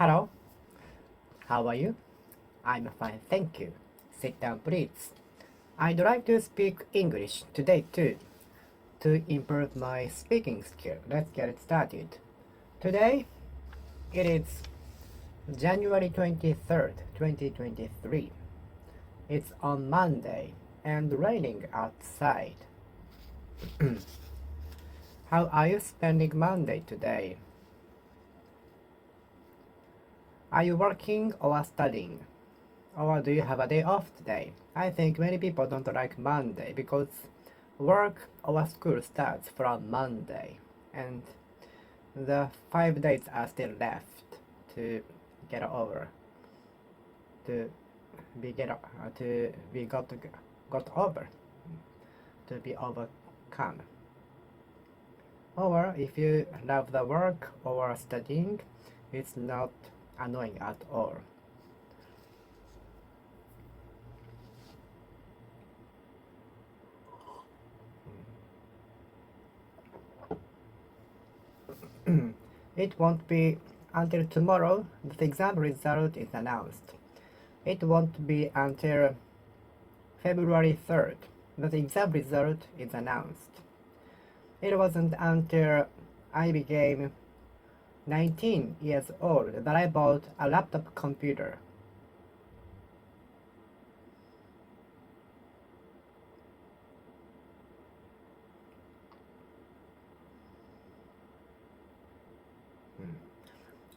Hello, how are you? I'm fine, thank you. Sit down, please. I'd like to speak English today too, to improve my speaking skill. Let's get started. Today, it is January 23rd, 2023. It's on Monday and raining outside. How are you spending Monday today? Are you working or studying? Or do you have a day off today? I think many people don't like Monday because work or school starts from Monday and the 5 days are still left to get over, to be got over, to be overcome. Or if you love the work or studying, it's not annoying at all. It won't be until tomorrow that the exam result is announced. It won't be until February 3rd that the exam result is announced. It wasn't until I became 19 years old that I bought a laptop computer.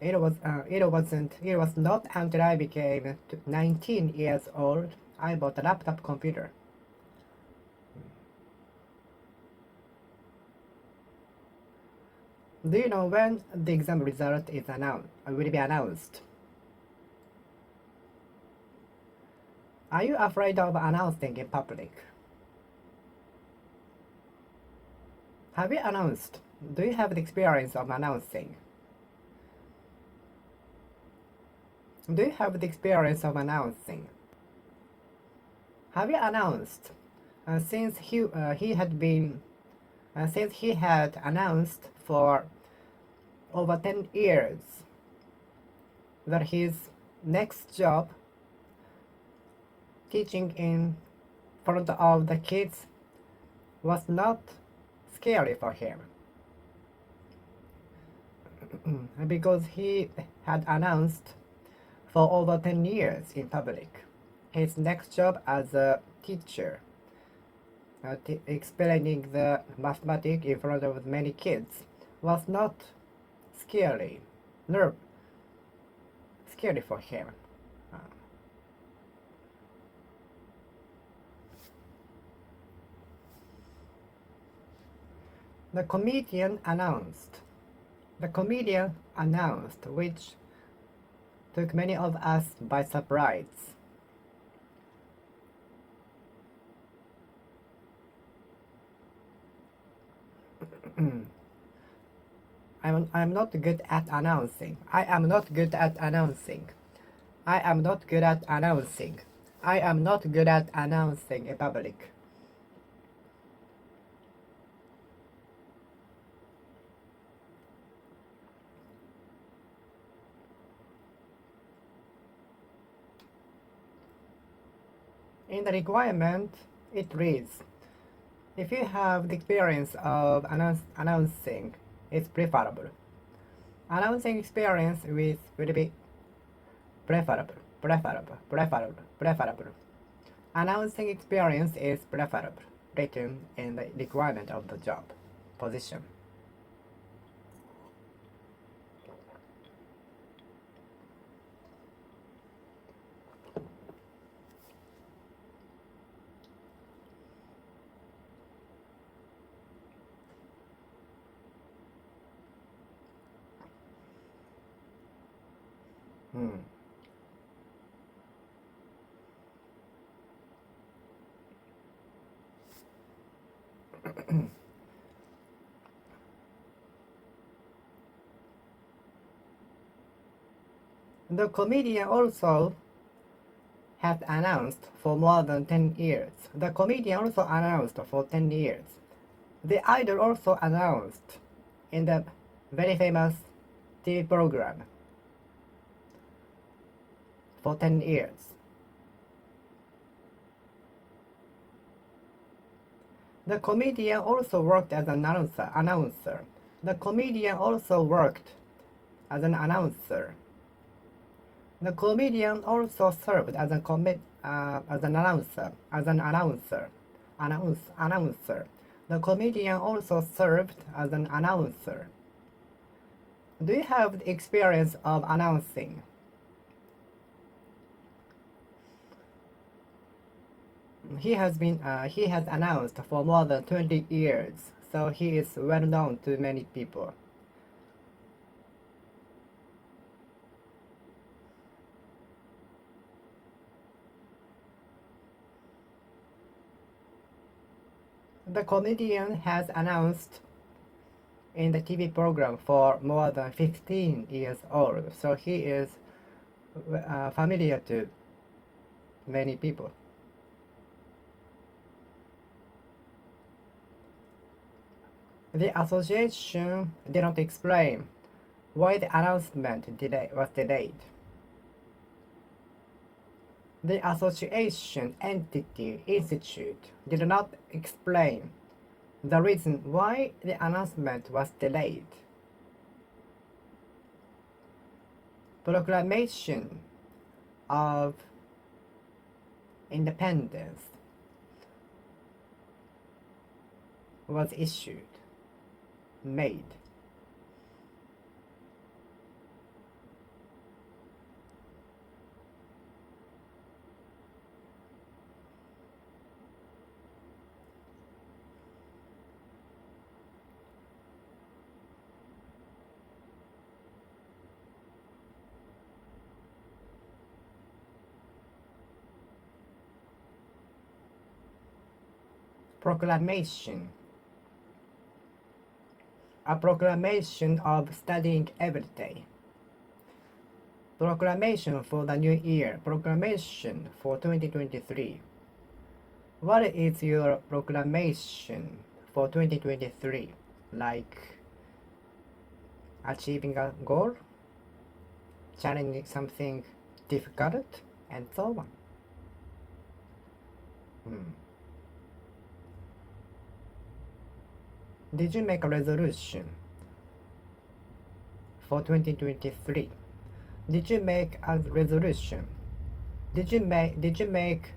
It was not until I became 19 years old I bought a laptop computer. Do you know when the exam result will be announced? Are you afraid of announcing in public? Have you announced? Do you have the experience of announcing? Do you have the experience of announcing? Have you announced since he had announced for over 10 years that his next job teaching in front of the kids was not scary for him because he had announced for over 10 years in public his next job as a teacher, explaining the mathematics in front of many kids was not scary for him. The comedian announced, which took many of us by surprise. I'm not good at announcing. I am not good at announcing. I am not good at announcing. I am not good at announcing in public. In the requirement, it reads, if you have the experience of announcing, it's preferable. Announcing experience will be preferable. Announcing experience is preferable, written in the requirement of the job position. The comedian also has announced for more than 10 years. The comedian also announced for 10 years. The idol also announced in the very famous TV program. for 10 years. The comedian also worked as an announcer. The comedian also worked as an announcer. The comedian also served as an announcer. The comedian also served as an announcer. Do you have the experience of announcing? He has announced for more than 20 years, so he is well known to many people. The comedian has announced in the TV program for more than 15 years old, so he is familiar to many people. The association did not explain why the announcement was delayed. The association entity institute did not explain the reason why the announcement was delayed. Proclamation of independence was made. Proclamation. A proclamation of studying every day. Proclamation for the new year. Proclamation for 2023. What is your proclamation for 2023? Like achieving a goal, challenging something difficult, and so on. Did you make a resolution for 2023? Did you make a resolution? Did you make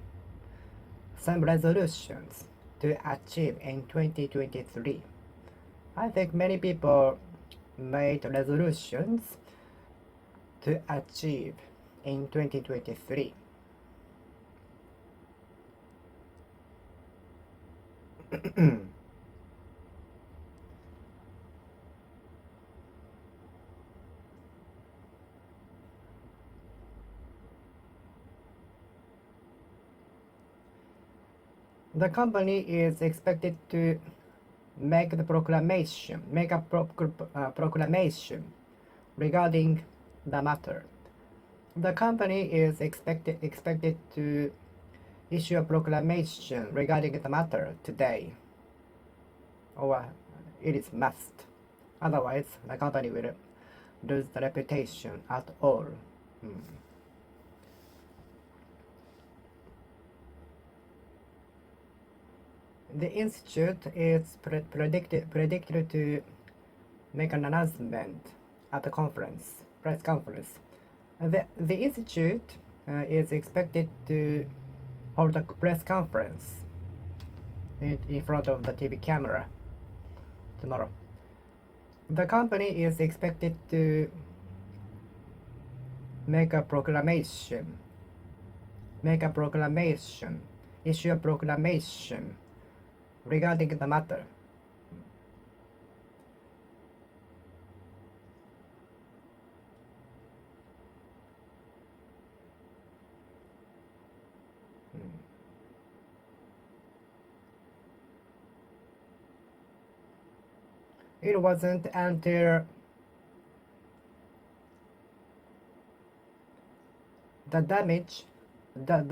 some resolutions to achieve in 2023? I think many people made resolutions to achieve in 2023. The company is expected to make a proclamation regarding the matter. The company is expected to issue a proclamation regarding the matter today, or it is must. Otherwise, the company will lose the reputation at all. The institute is predicted to make an announcement at the press conference. The institute is expected to hold a press conference in front of the TV camera tomorrow. The company is expected to issue a proclamation regarding the matter. It wasn't until the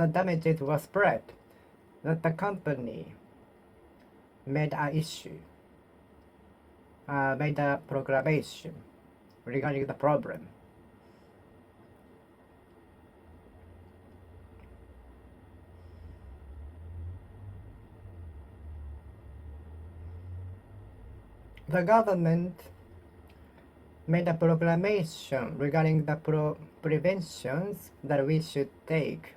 damages were spread that the company made a proclamation regarding the problem. The government made a proclamation regarding the preventions that we should take.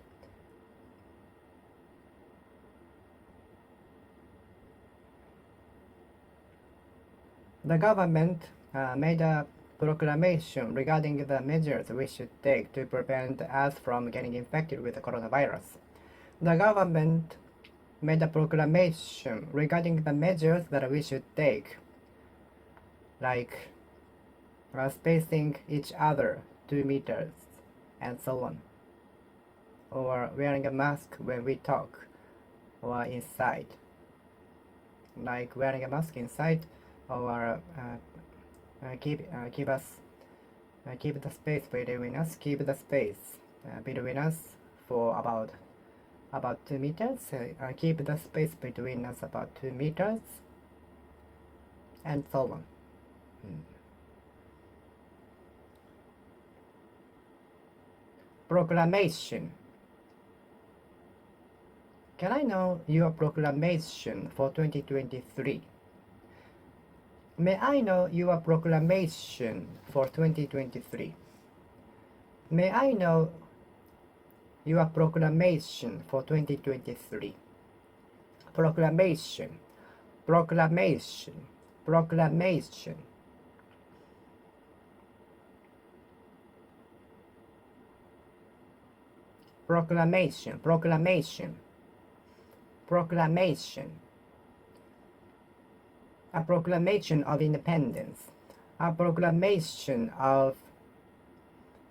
The government made a proclamation regarding the measures we should take to prevent us from getting infected with the coronavirus. The government made a proclamation regarding the measures that we should take, like spacing each other 2 meters and so on, or wearing a mask when we talk or inside, like wearing a mask inside, or keep the space between us, keep the space between us for about 2 meters, keep the space between us about 2 meters, and so on. Proclamation. Can I know your proclamation for 2023? May I know your proclamation for 2023? May I know your proclamation for 2023? Proclamation, proclamation, proclamation. Proclamation, proclamation, proclamation. A proclamation of independence, a proclamation of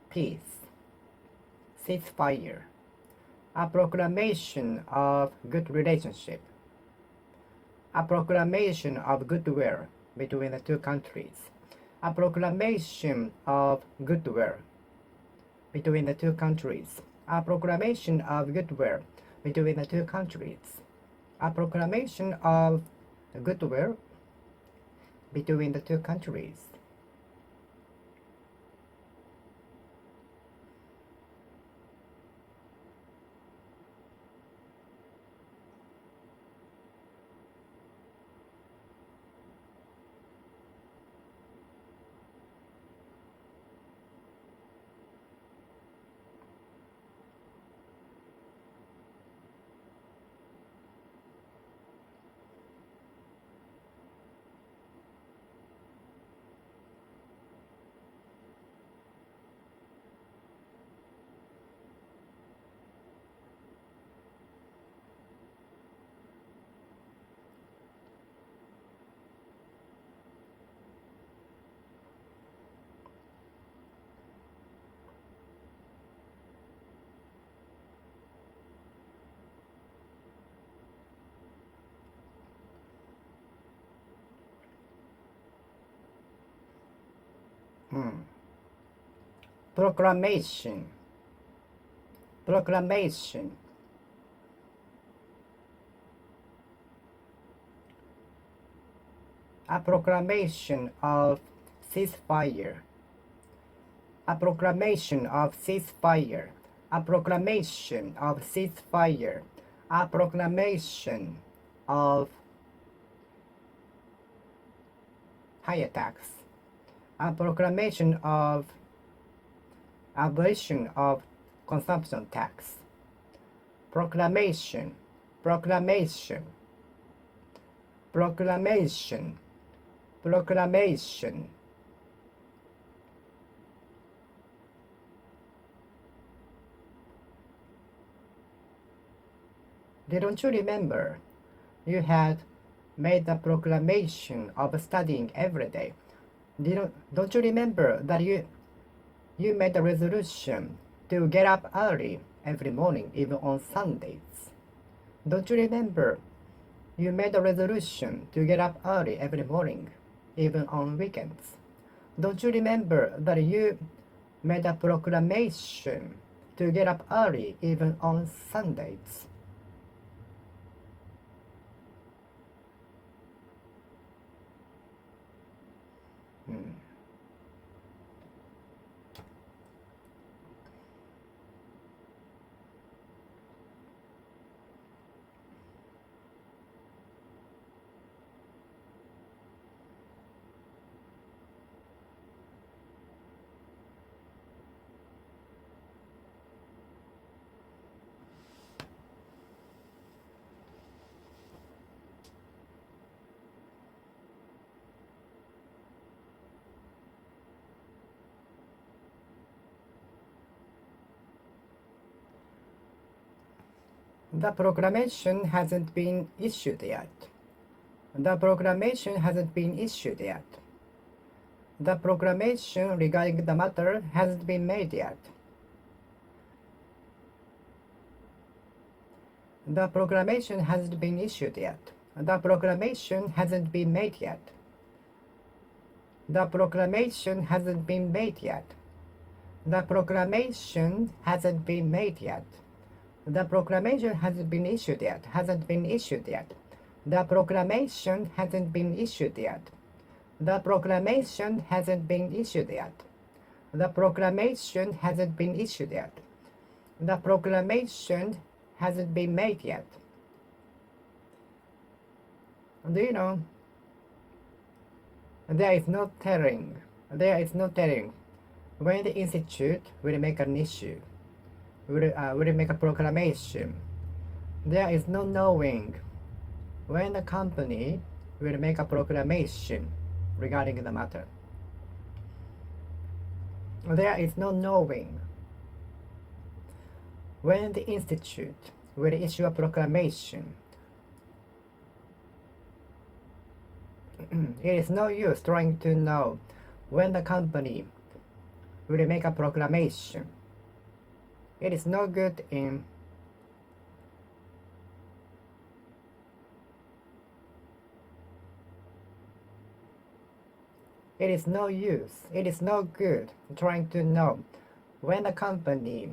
peace, ceasefire, a proclamation of good relationship, a proclamation of goodwill between the two countries, a proclamation of goodwill between the two countries, a proclamation of goodwill between the two countries, a proclamation of goodwill between the two countries. Proclamation, proclamation. A proclamation of ceasefire, a proclamation of ceasefire, a proclamation of ceasefire, a proclamation of high tax, a proclamation of abolition of consumption tax, proclamation, proclamation, proclamation, proclamation. Don't you remember you had made the proclamation of studying every day? Don't you remember that you made a resolution to get up early every morning, even on Sundays? Don't you remember you made a resolution to get up early every morning, even on weekends? Don't you remember that you made a proclamation to get up early even on Sundays? The proclamation hasn't been issued yet. The proclamation hasn't been issued yet. The proclamation regarding the matter hasn't been made yet. The proclamation hasn't been issued yet. The proclamation hasn't been made yet. The proclamation hasn't been made yet. The proclamation hasn't been made yet. The proclamation hasn't been issued yet. Hasn't been issued yet. The proclamation hasn't been issued yet. The proclamation hasn't been issued yet. The proclamation hasn't been issued yet. The proclamation hasn't been made yet. Do you know? There is no telling when the institute will make an issue, will make a proclamation. There is no knowing when the company will make a proclamation regarding the matter. There is no knowing when the institute will issue a proclamation. It is no use trying to know when the company will make a proclamation. It is no good in It is no use, it is no good trying to know when the company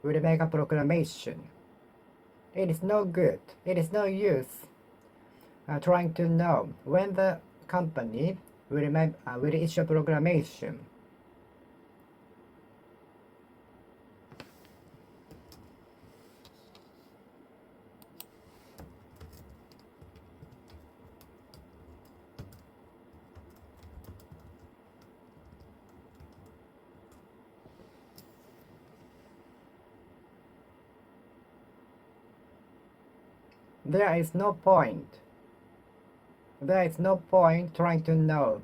will make a proclamation. It is no good, it is no use trying to know when the company will issue a proclamation. There is no point trying to know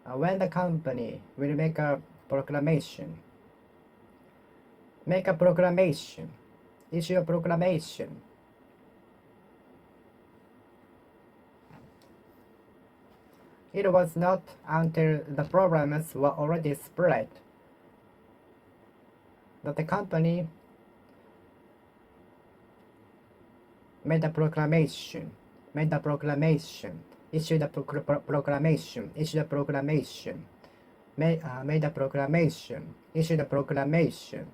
when the company will make a proclamation. Make a proclamation. Issue a proclamation. It was not until the problems were already spread that the company made a proclamation, issued a proclamation, made a proclamation, issued a proclamation,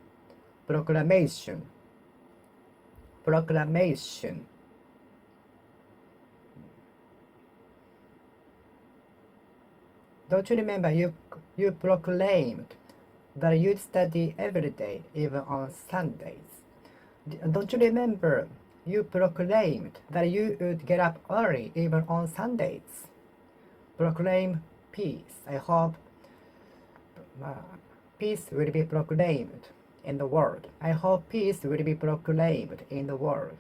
proclamation. Don't you remember you proclaimed that you'd study every day, even on Sundays? Don't you remember you proclaimed that you would get up early even on Sundays? Proclaim peace. I hope peace will be proclaimed in the world. I hope peace will be proclaimed in the world.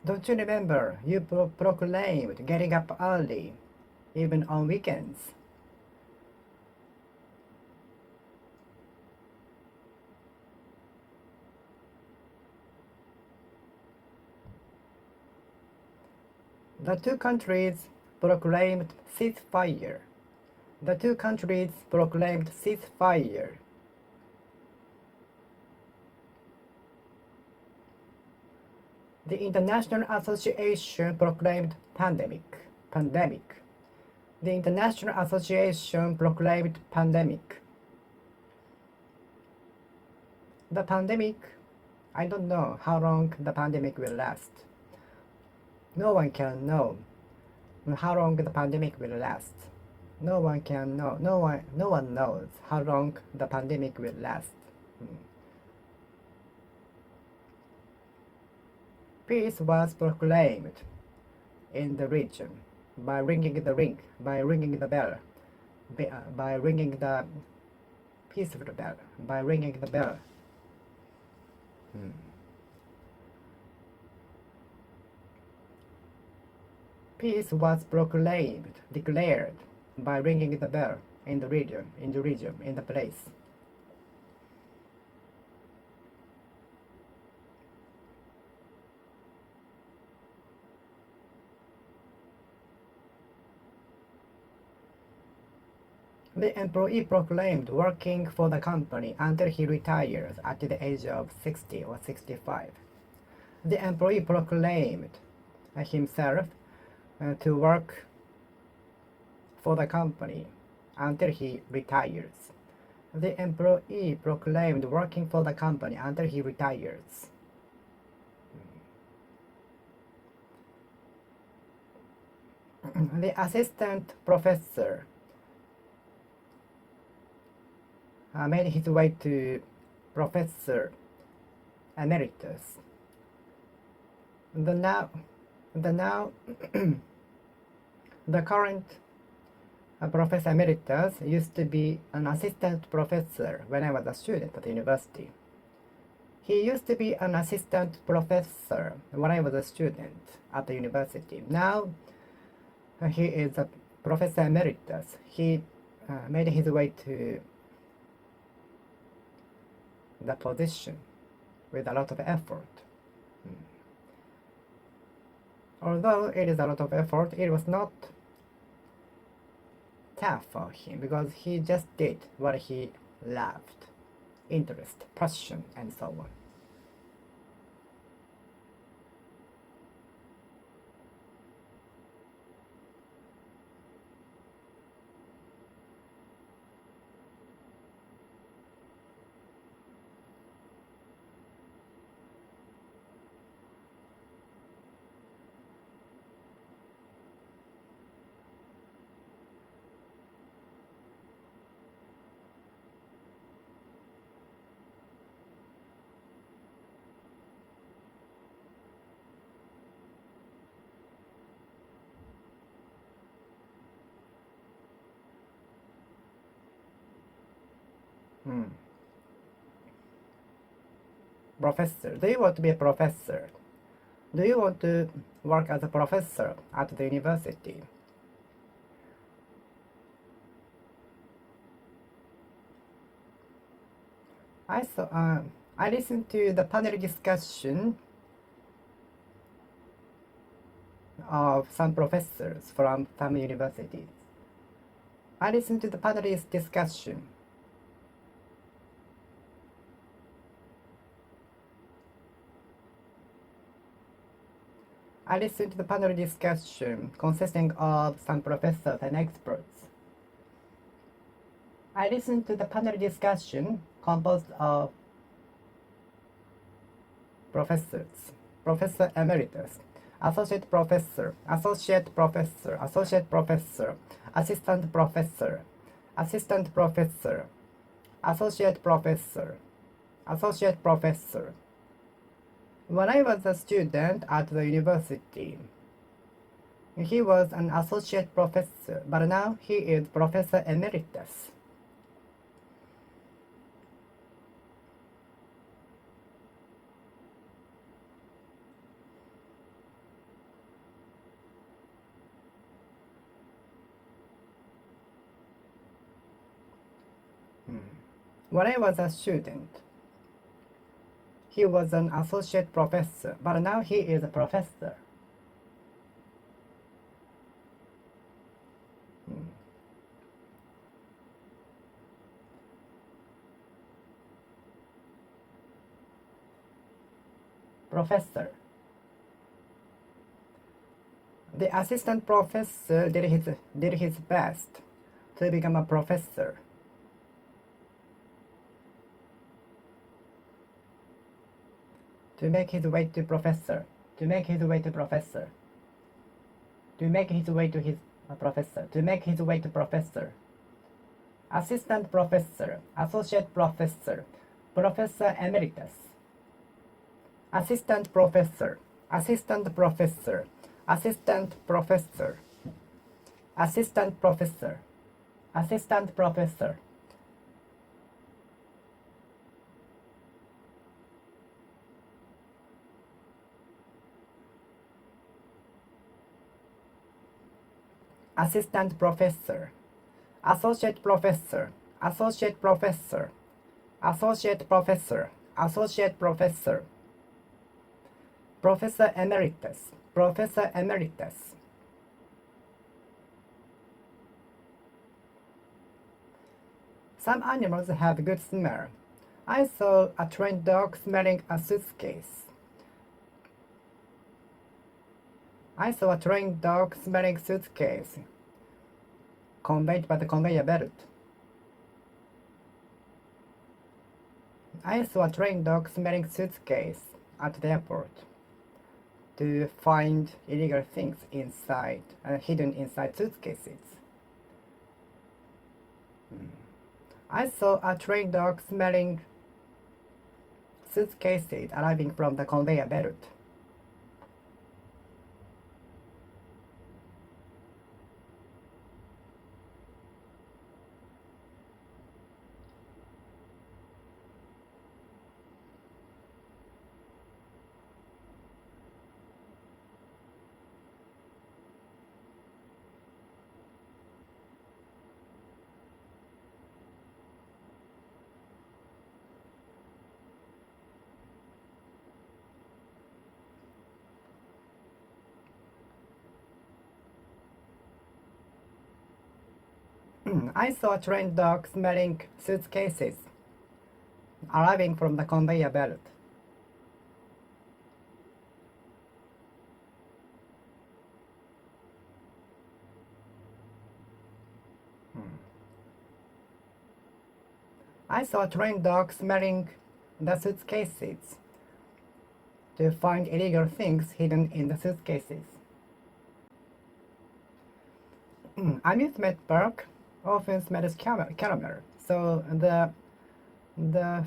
Don't you remember you proclaimed getting up early, even on weekends? The two countries proclaimed ceasefire. The two countries proclaimed ceasefire. The International Association proclaimed pandemic. The International Association proclaimed pandemic. The pandemic, I don't know how long the pandemic will last. No one can know how long the pandemic will last. No one can know. No one knows how long the pandemic will last. Peace was proclaimed in the region by ringing the bell, by ringing the peaceful bell, by ringing the bell. Peace was declared by ringing the bell in the region, in the place. The employee proclaimed working for the company until he retires at the age of 60 or 65. The employee proclaimed himself to work for the company until he retires. The employee proclaimed working for the company until he retires. The assistant professor made his way to Professor Emeritus. The current Professor Emeritus used to be an assistant professor when I was a student at the university. He used to be an assistant professor when I was a student at the university. Now he is a Professor Emeritus. He made his way to the position with a lot of effort. Although it is a lot of effort, it was not tough for him because he just did what he loved. Interest, passion, and so on. Professor. Do you want to be a professor? Do you want to work as a professor at the university? I listened to the panel discussion of some professors from some universities. I listened to the panelist discussion. I listened to the panel discussion consisting of some professors and experts. I listened to the panel discussion composed of professors, Professor Emeritus, Associate Professor, Associate Professor, Associate Professor, Assistant Professor, Assistant Professor, Associate Professor, Associate Professor. When I was a student at the university, he was an associate professor, but now he is Professor Emeritus. When I was a student, he was an associate professor, but now he is a professor. Professor. The assistant professor did his best to become a professor. To make his way to professor. To make his way to professor. To make his way to his professor. To make his way to professor. Assistant professor. Associate professor. Professor emeritus. Assistant professor. Assistant professor. Assistant professor. Assistant professor. Assistant professor. Assistant professor. Associate professor. Associate professor. Associate professor. Associate professor. Professor emeritus. Professor emeritus. Some animals have good smell. I saw a trained dog smelling a suitcase. I saw a trained dog smelling suitcase conveyed by the conveyor belt. I saw a trained dog smelling suitcase at the airport to find illegal things inside, hidden inside suitcases. I saw a trained dog smelling suitcases arriving from the conveyor belt. I saw a trained dog smelling suitcases arriving from the conveyor belt. I saw a trained dog smelling the suitcases to find illegal things hidden in the suitcases. Amusement park often smells caramel, so the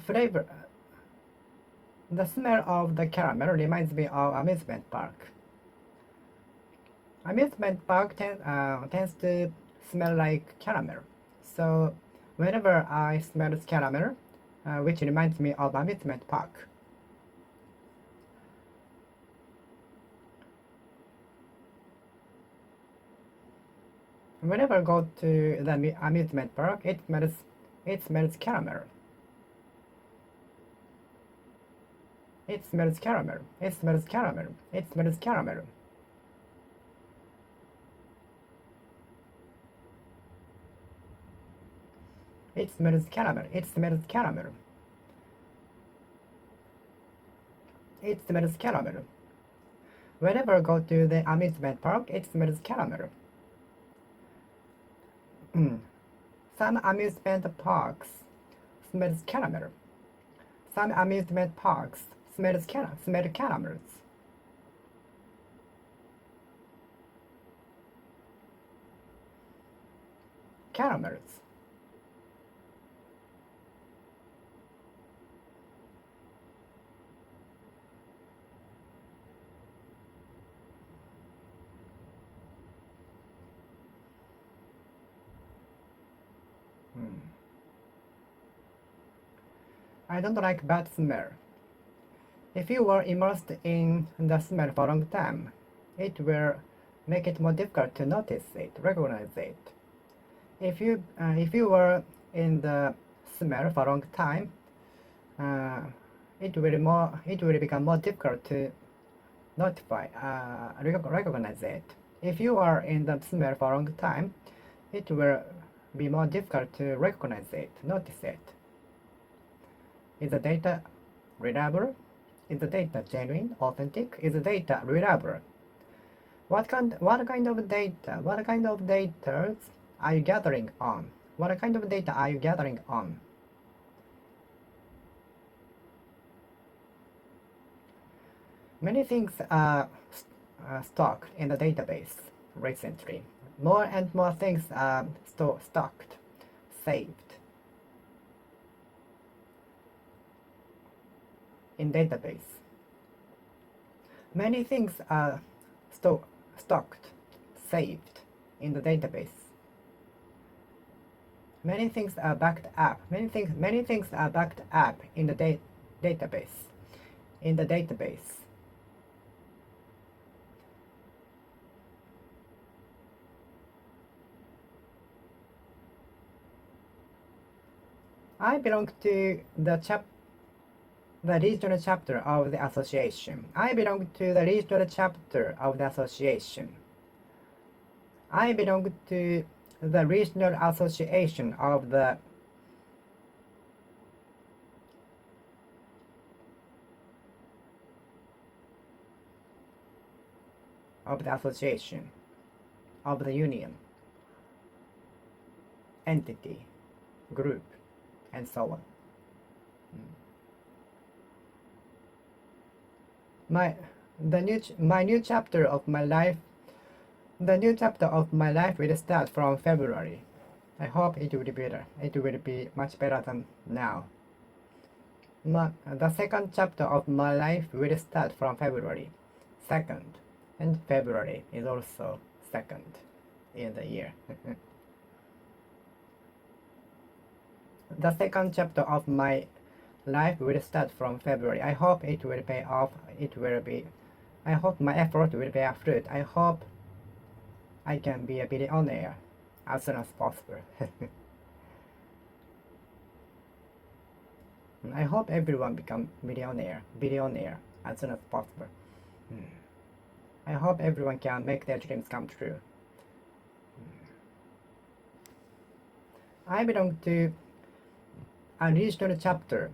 flavor, the smell of the caramel reminds me of amusement park. Amusement park tends to smell like caramel, so whenever I smell caramel, which reminds me of amusement park. Whenever I go to the amusement park, it smells caramel. It smells caramel. It smells caramel. It smells caramel. It smells caramel. It smells caramel. It smells caramel. Whenever I go to the amusement park, it smells caramel. Some amusement parks smells caramel. Some amusement parks smell caramels. Caramels. I don't like bad smell. If you were immersed in the smell for a long time, it will make it more difficult to notice it, recognize it. If you were in the smell for a long time, it will become more difficult to recognize it. If you are in the smell for a long time, it will be more difficult to recognize it, notice it. Is the data reliable? Is the data genuine, authentic? Is the data reliable? What kind of data? What kind of data are you gathering on? What kind of data are you gathering on? Many things are stocked in the database recently. More and more things are stocked, saved in database. Many things are stocked, saved in the database. Many things are backed up. Many things are backed up in the database. In the database. I belong to the regional chapter of the association. I belong to the regional chapter of the association. I belong to the regional association of the association, of the union, entity, group, and so on. My new chapter of my life will start from February. I hope it will be better. It will be much better than now. The second chapter of my life will start from February 2nd, and February is also 2nd in the year. The second chapter of my life will start from February. I hope it will pay off. I hope my effort will bear fruit. I hope I can be a billionaire as soon as possible. I hope everyone become billionaire as soon as possible. I hope everyone can make their dreams come true. I belong to a regional chapter.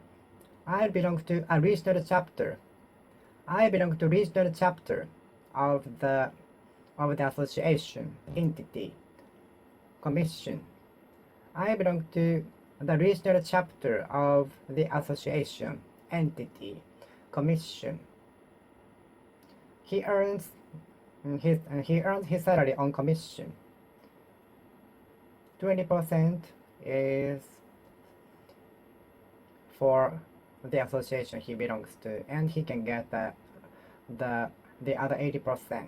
I belong to a regional chapter. I belong to regional chapter of the association, entity, commission. I belong to the regional chapter of the association, entity, commission. He earns his salary on commission. 20% is for the association he belongs to, and he can get the other 80%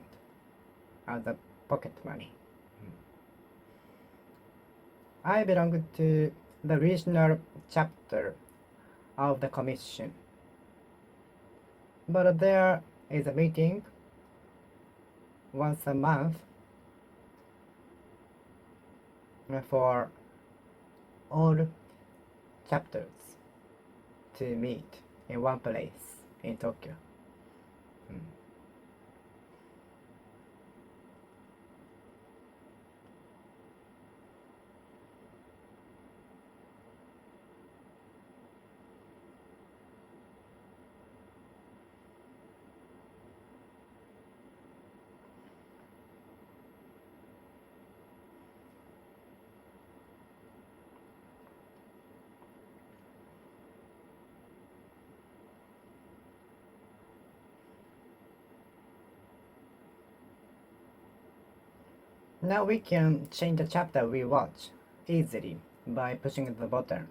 as the pocket money. I belong to the regional chapter of the commission, but there is a meeting once a month for all chapters to meet in one place in Tokyo. Now we can change the chapter we watch easily by pushing the button.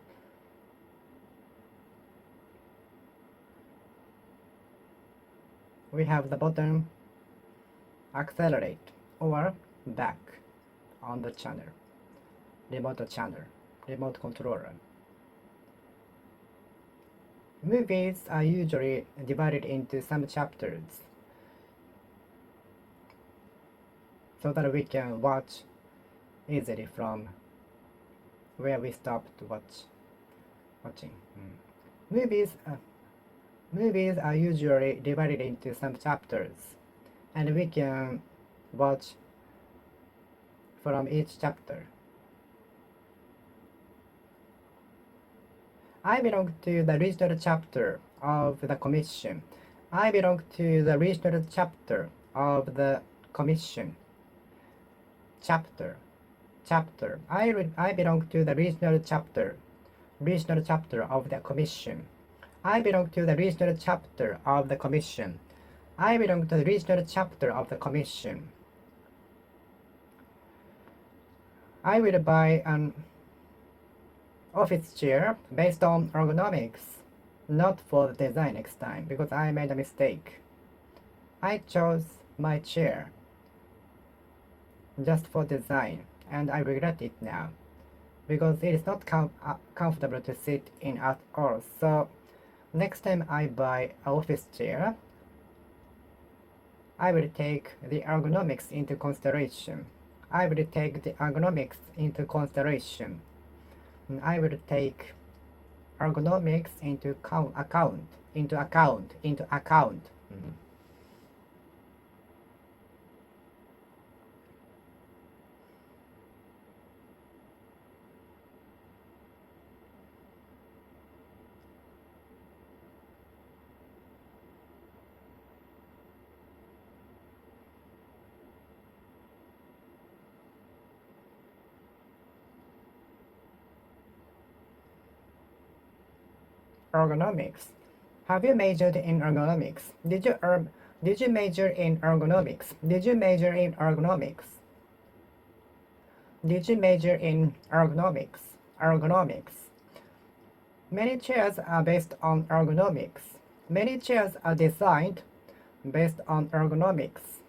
We have the button accelerate or back on the channel, remote controller. Movies are usually divided into some chapters so that we can watch easily from where we stopped watching. Movies are usually divided into some chapters, and we can watch from each chapter. I belong to the regional chapter of the commission. I belong to the regional chapter of the commission. Chapter. I belong to the regional chapter of the commission. I belong to the regional chapter of the commission. I belong to the regional chapter of the commission. I will buy an office chair based on ergonomics, not for the design next time, because I made a mistake. I chose my chair just for design, and I regret it now, because it is not comfortable to sit in at all. So next time I buy an office chair, I will take the ergonomics into consideration. I will take the ergonomics into consideration. I will take ergonomics into account. Ergonomics. Have you majored in ergonomics? Did you major in ergonomics? Did you major in ergonomics? Did you major in ergonomics? Ergonomics. Many chairs are based on ergonomics. Many chairs are designed based on ergonomics.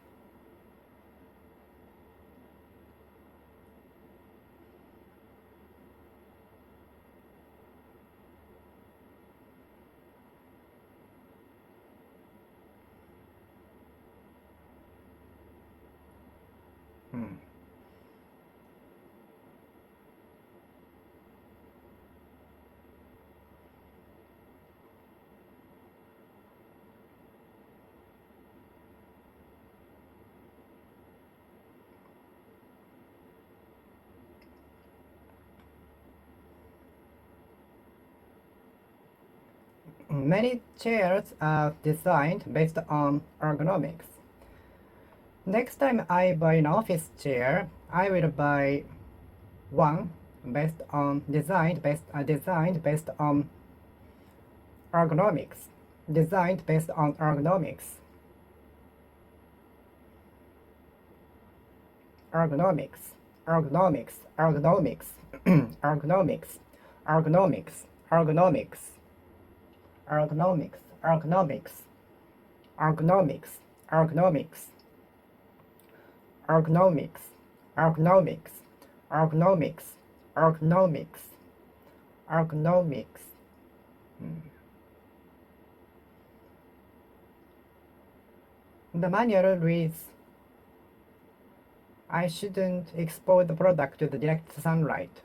Many chairs are designed based on ergonomics. Next time I buy an office chair, I will buy one designed based on ergonomics. Designed based on ergonomics. Ergonomics. Ergonomics. Ergonomics. Ergonomics. Ergonomics. Ergonomics. Ergonomics. Ergonomics. Ergonomics. Ergonomics. Ergonomics. Ergonomics. Ergonomics. Ergonomics. Ergonomics. The manual reads, I shouldn't expose the product to the direct sunlight.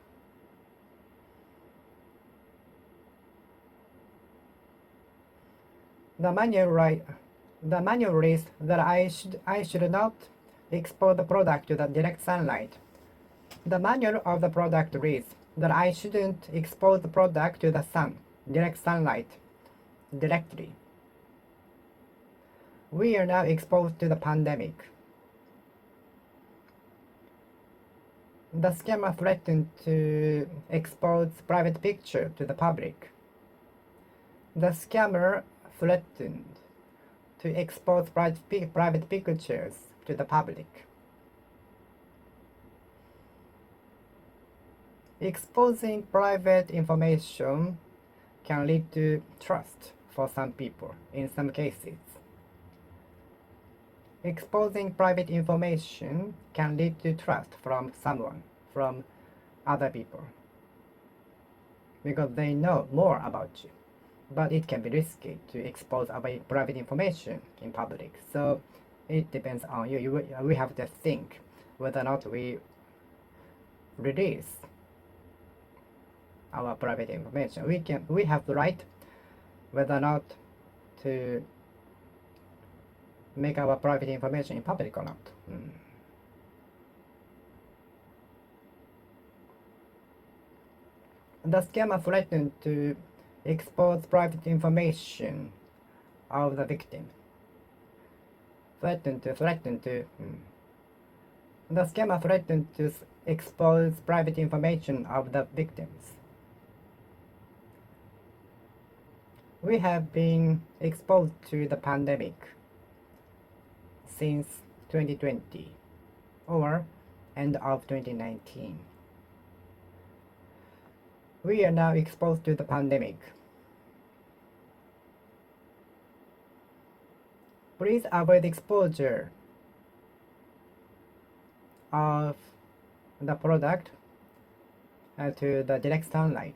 The manual reads that I should not expose the product to the direct sunlight. The manual of the product reads that I shouldn't expose the product to the direct sunlight, directly. We are now exposed to the pandemic. The scammer threatened to expose private picture to the public. The scammer threatened to expose private pictures to the public. Exposing private information can lead to trust for some people in some cases. Exposing private information can lead to trust from other people, because they know more about you. But it can be risky to expose our private information in public. So it depends on you. We have to think whether or not we release our private information. We have the right whether or not to make our private information in public or not. The scammer threatened to expose private information of the victim. Threatened to The scammer threatened to expose private information of the victims. We have been exposed to the pandemic since 2020 or end of 2019. We are now exposed to the pandemic. Please avoid exposure of the product to the direct sunlight.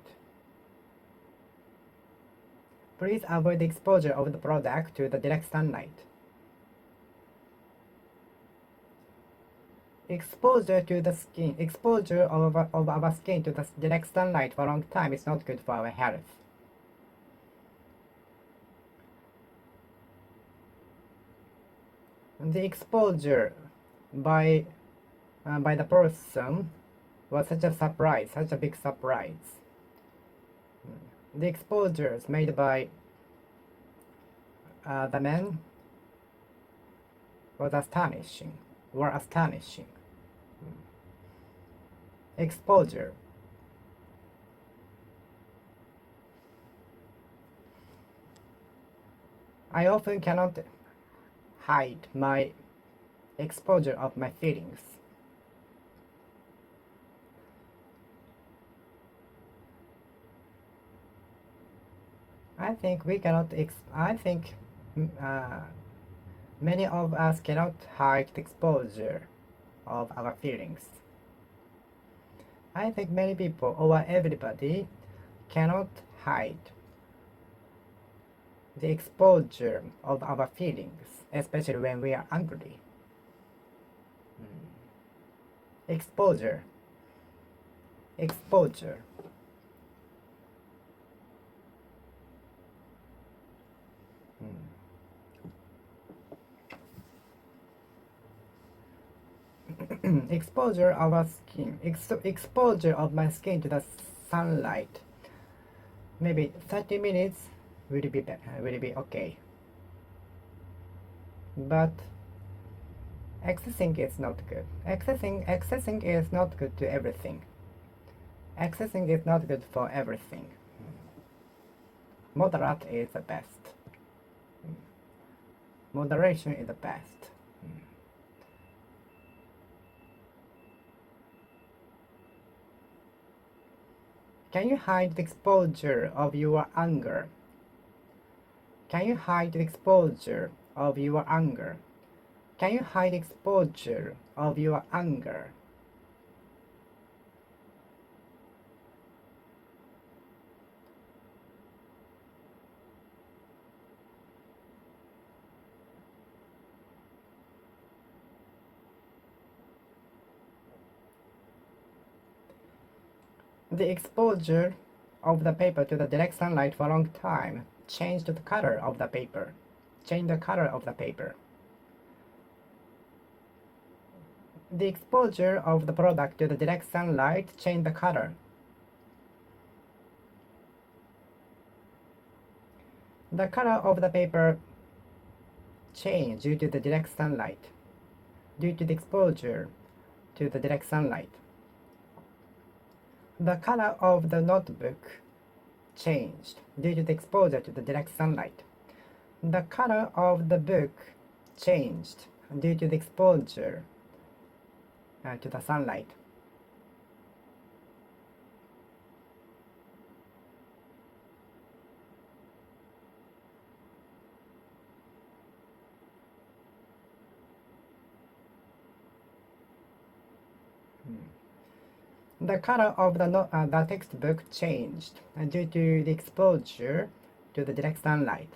Please avoid exposure of the product to the direct sunlight. Exposure of our skin to the direct sunlight for a long time is not good for our health. The exposure by the person was such a big surprise. The exposures made by the men were astonishing. Exposure. I often cannot hide my exposure of my feelings. I think many of us cannot hide the exposure of our feelings. I think many people or everybody cannot hide the exposure of our feelings, especially when we are angry. Exposure. Exposure of our skin. Exposure of my skin to the sunlight. Maybe 30 minutes will be okay. But excessing is not good. Excessing is not good to everything. Excessing is not good for everything. Moderate is the best. Moderation is the best. Can you hide the exposure of your anger? Can you hide the exposure of your anger? Can you hide exposure of your anger? The exposure of the paper to the direct sunlight for a long time changed the color of the paper. The exposure of the product to the direct sunlight changed the color. The color of the paper changed due to the direct sunlight, due to the exposure to the direct sunlight. The color of the notebook changed due to the exposure to the direct sunlight. The color of the book changed due to the exposure to the sunlight. The color of the textbook changed due to the exposure to the direct sunlight.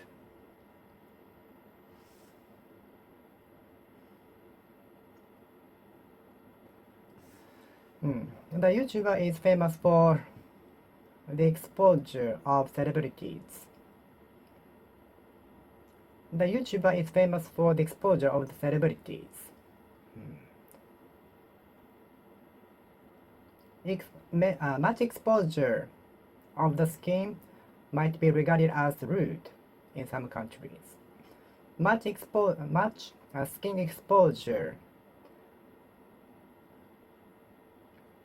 The YouTuber is famous for the exposure of celebrities. The YouTuber is famous for the exposure of the celebrities. Much exposure of the skin might be regarded as rude in some countries. Much skin exposure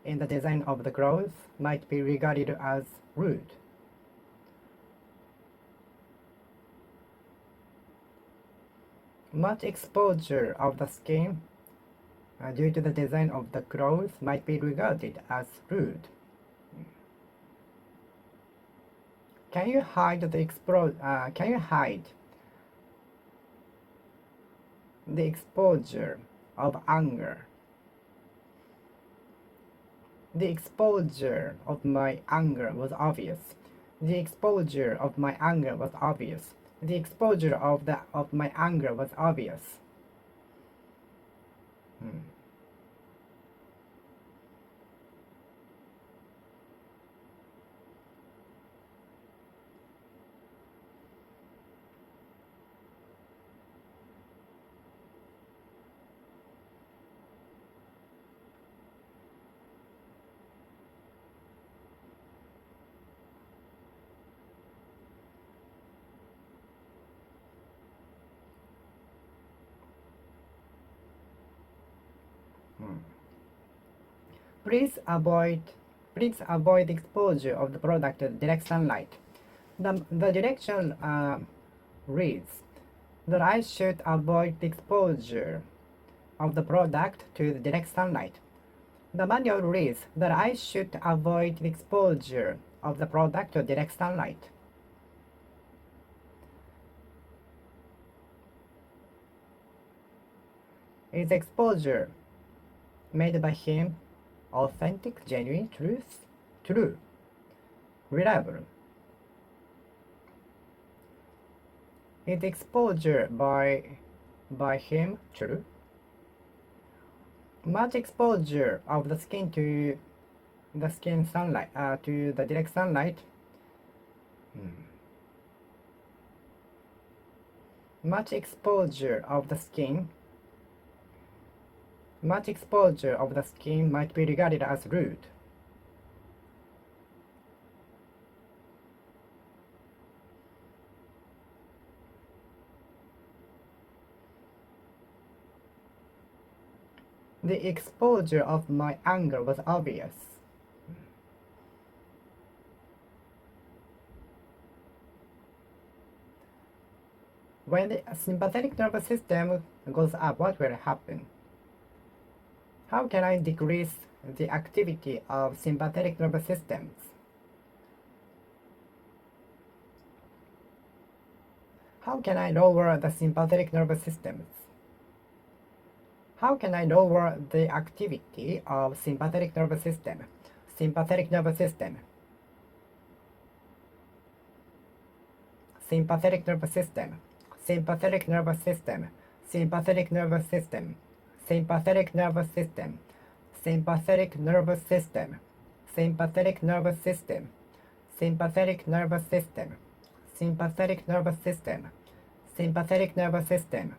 in the design of the clothes might be regarded as rude. Much exposure of the skin due to the design of the clothes might be regarded as rude. Can you hide the exposure of anger? The exposure of my anger was obvious. The exposure of my anger was obvious. The exposure of my anger was obvious. Please avoid exposure of the product to direct sunlight. The direction reads that I should avoid the exposure of the product to the direct sunlight. The manual reads that I should avoid the exposure of the product to direct sunlight. Is exposure made by him authentic, genuine, true, reliable? Is exposure by him true? Much exposure of the skin to the direct sunlight. Much exposure of the skin might be regarded as rude. The exposure of my anger was obvious. When the sympathetic nervous system goes up, what will happen? How can I decrease the activity of sympathetic nervous systems? How can I lower the sympathetic nervous systems? How can I lower the activity of sympathetic nervous system? Sympathetic nervous system. Sympathetic nervous system. Sympathetic nervous system. Sympathetic nervous system. Sympathetic nervous system. Sympathetic nervous system. Sympathetic nervous system. Sympathetic nervous system. Sympathetic nervous system. Sympathetic nervous system.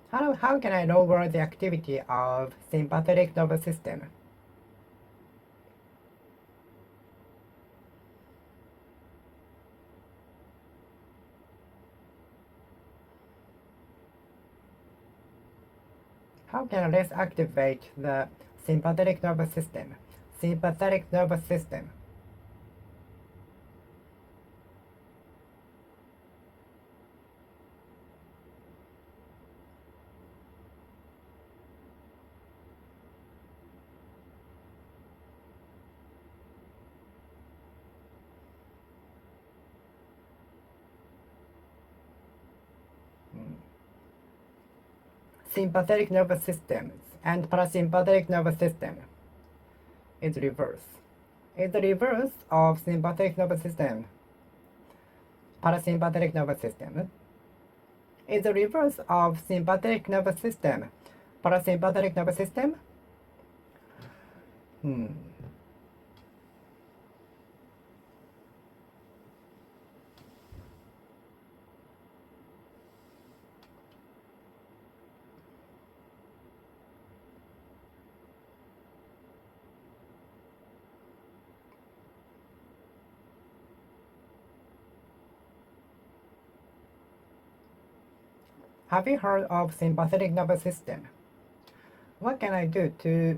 How can I lower the activity of sympathetic nervous system? How can I less activate the sympathetic nervous system? Sympathetic nervous system. Sympathetic nervous system and parasympathetic nervous system is reverse. Is the reverse of sympathetic nervous system parasympathetic nervous system? Is the reverse of sympathetic nervous system parasympathetic nervous system? Have you heard of sympathetic nervous system? What can I do to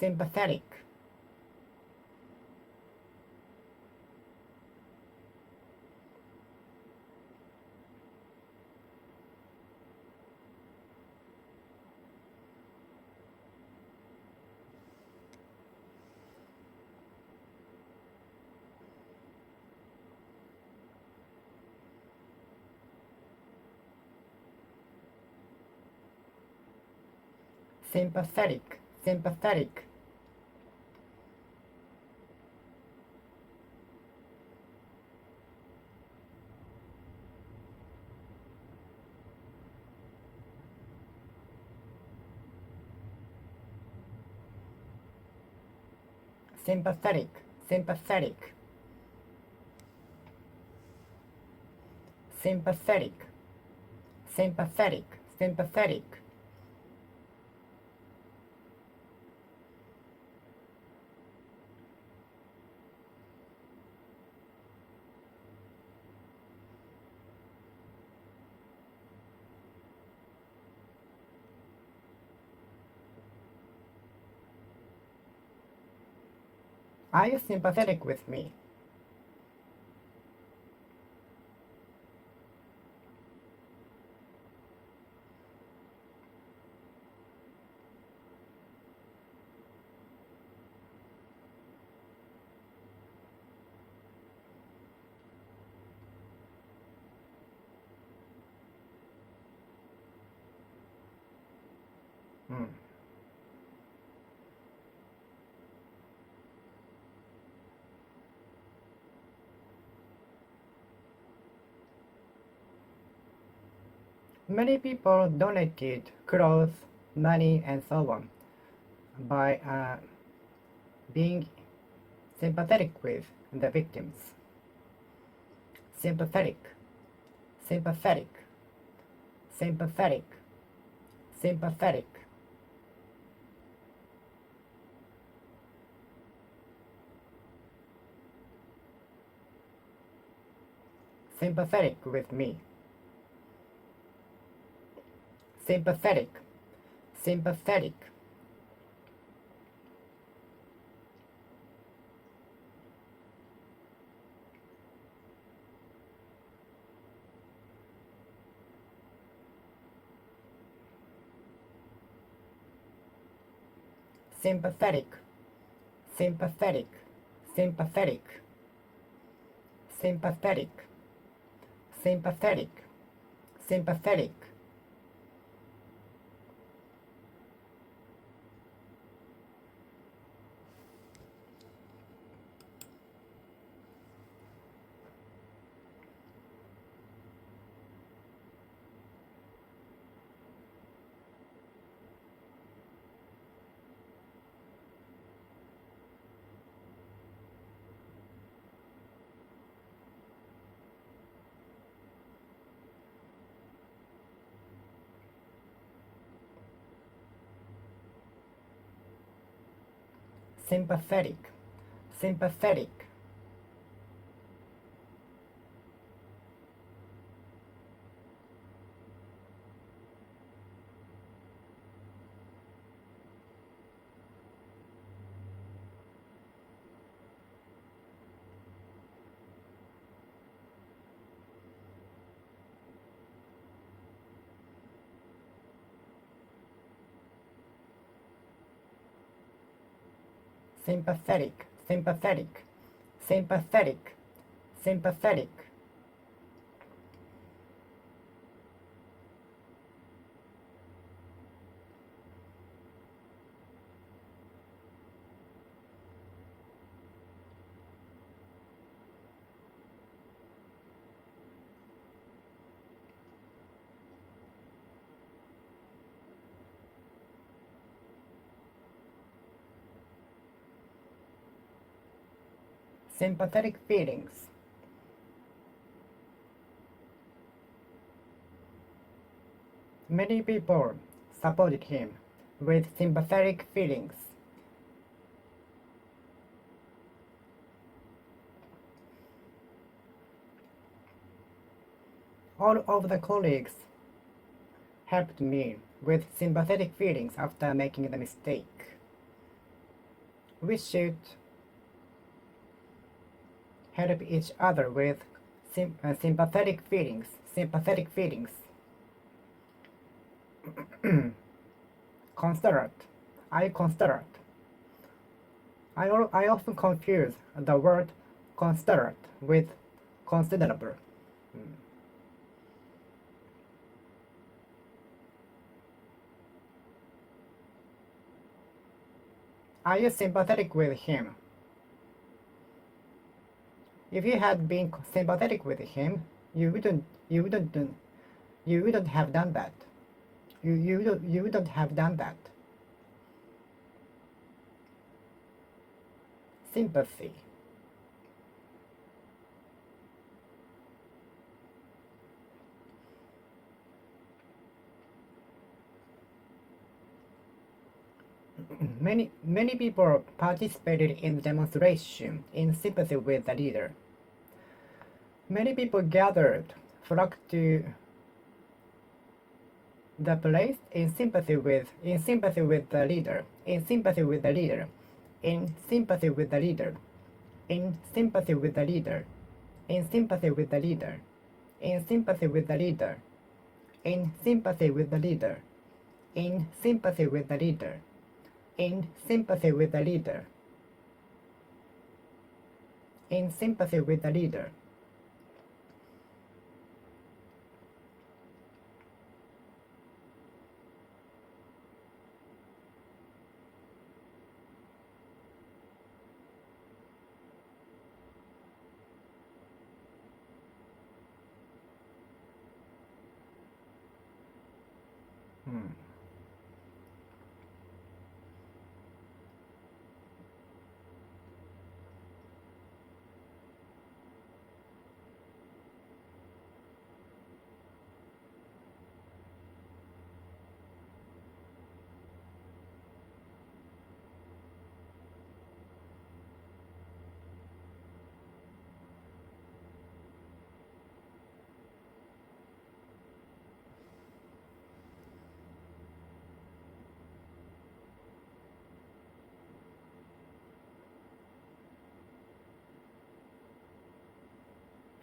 sympathetic, sympathetic, sympathetic, sympathetic, sympathetic, sympathetic, sympathetic, sympathetic, Are you sympathetic with me? Hmm. Many people donated clothes, money, and so on by being sympathetic with the victims. Sympathetic, sympathetic, sympathetic, sympathetic, sympathetic with me. Sympathetic, sympathetic, sympathetic, sympathetic, sympathetic, sympathetic, sympathetic, sympathetic, sympathetic, sympathetic, sympathetic, sympathetic, sympathetic, sympathetic, sympathetic feelings. Many people supported him with sympathetic feelings. All of the colleagues helped me with sympathetic feelings after making the mistake. We should help each other with sympathetic feelings. Sympathetic feelings. Considerate. Considerate. I often confuse the word considerate with considerable. Are you sympathetic with him? If you had been sympathetic with him, you wouldn't have done that. You wouldn't have done that. Sympathy. Many people participated in the demonstration in sympathy with the leader. Many people gathered, flocked to the place in sympathy with the leader, in sympathy with the leader, in sympathy with the leader, in sympathy with the leader, in sympathy with the leader, in sympathy with the leader, in sympathy with the leader, in sympathy with the leader, in sympathy with the leader, in sympathy with the leader.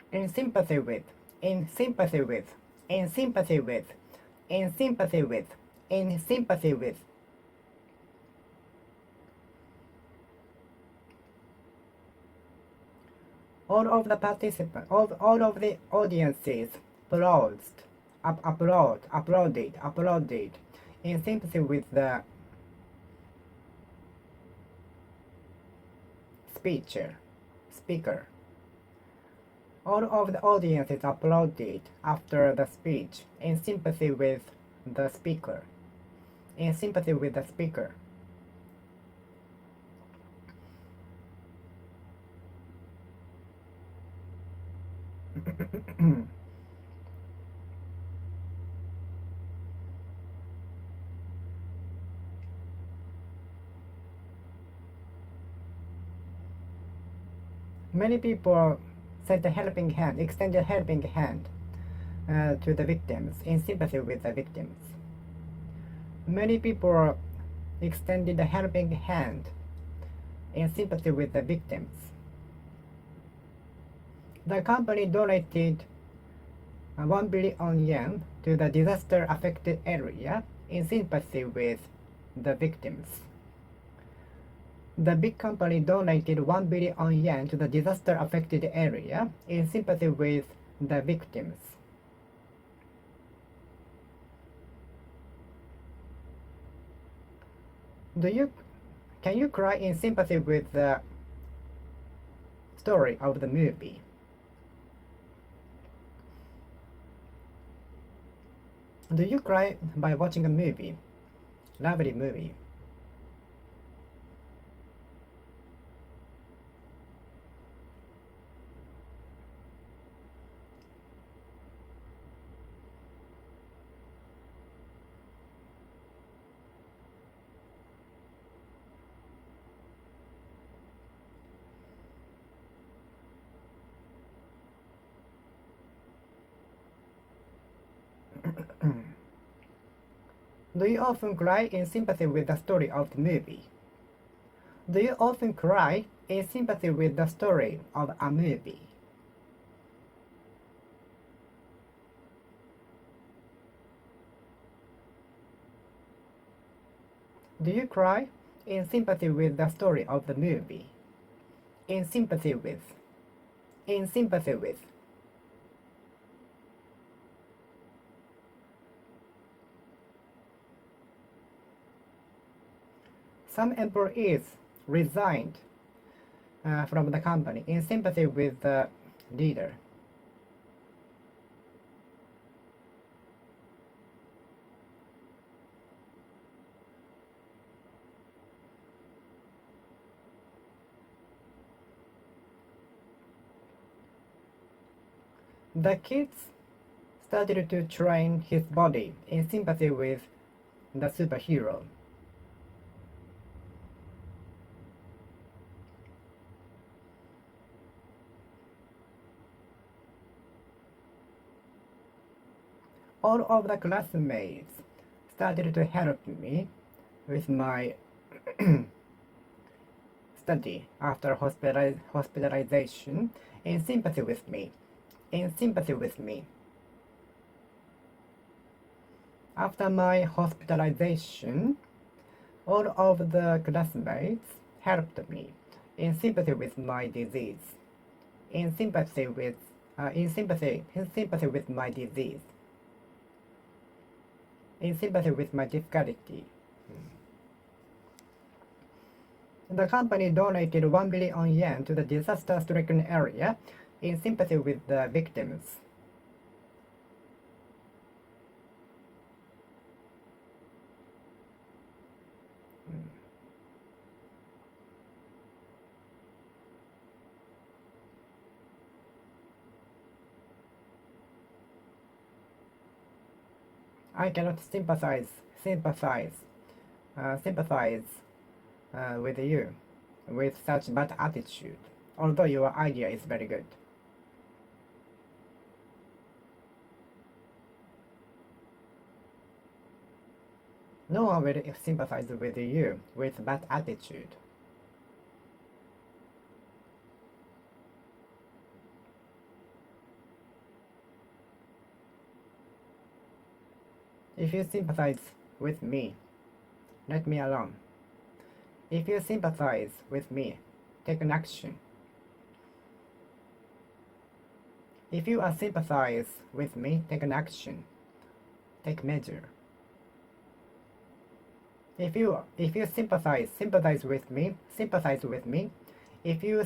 In sympathy with, in sympathy with, in sympathy with, in sympathy with, in sympathy with. All of the participants, all of the audiences applauded, in sympathy with the speaker. All of the audiences applauded after the speech, in sympathy with the speaker, in sympathy with the speaker. Many people extended a helping hand to the victims, in sympathy with the victims. Many people extended a helping hand in sympathy with the victims. The company donated 1 billion yen to the disaster-affected area in sympathy with the victims. The big company donated 1 billion yen to the disaster-affected area in sympathy with the victims. Can you cry in sympathy with the story of the movie? Do you cry by watching a movie? Lovely movie. Do you often cry in sympathy with the story of the movie? Do you often cry in sympathy with the story of a movie? Do you cry in sympathy with the story of the movie? In sympathy with. In sympathy with. Some employees resigned from the company in sympathy with the leader. The kids started to train his body in sympathy with the superhero. All of the classmates started to help me with my study after hospitalization in sympathy with me. In sympathy with me. After my hospitalization, all of the classmates helped me in sympathy with my disease. In sympathy with my disease. In sympathy with my difficulty. The company donated 1 billion yen to the disaster-stricken area in sympathy with the victims. I cannot sympathize with you with such bad attitude, although your idea is very good. No one will sympathize with you with bad attitude. If you sympathize with me, let me alone. If you sympathize with me, take an action. If you are sympathize with me, take an action. Take measure. If you sympathize with me. If you sympathize with me, take an action.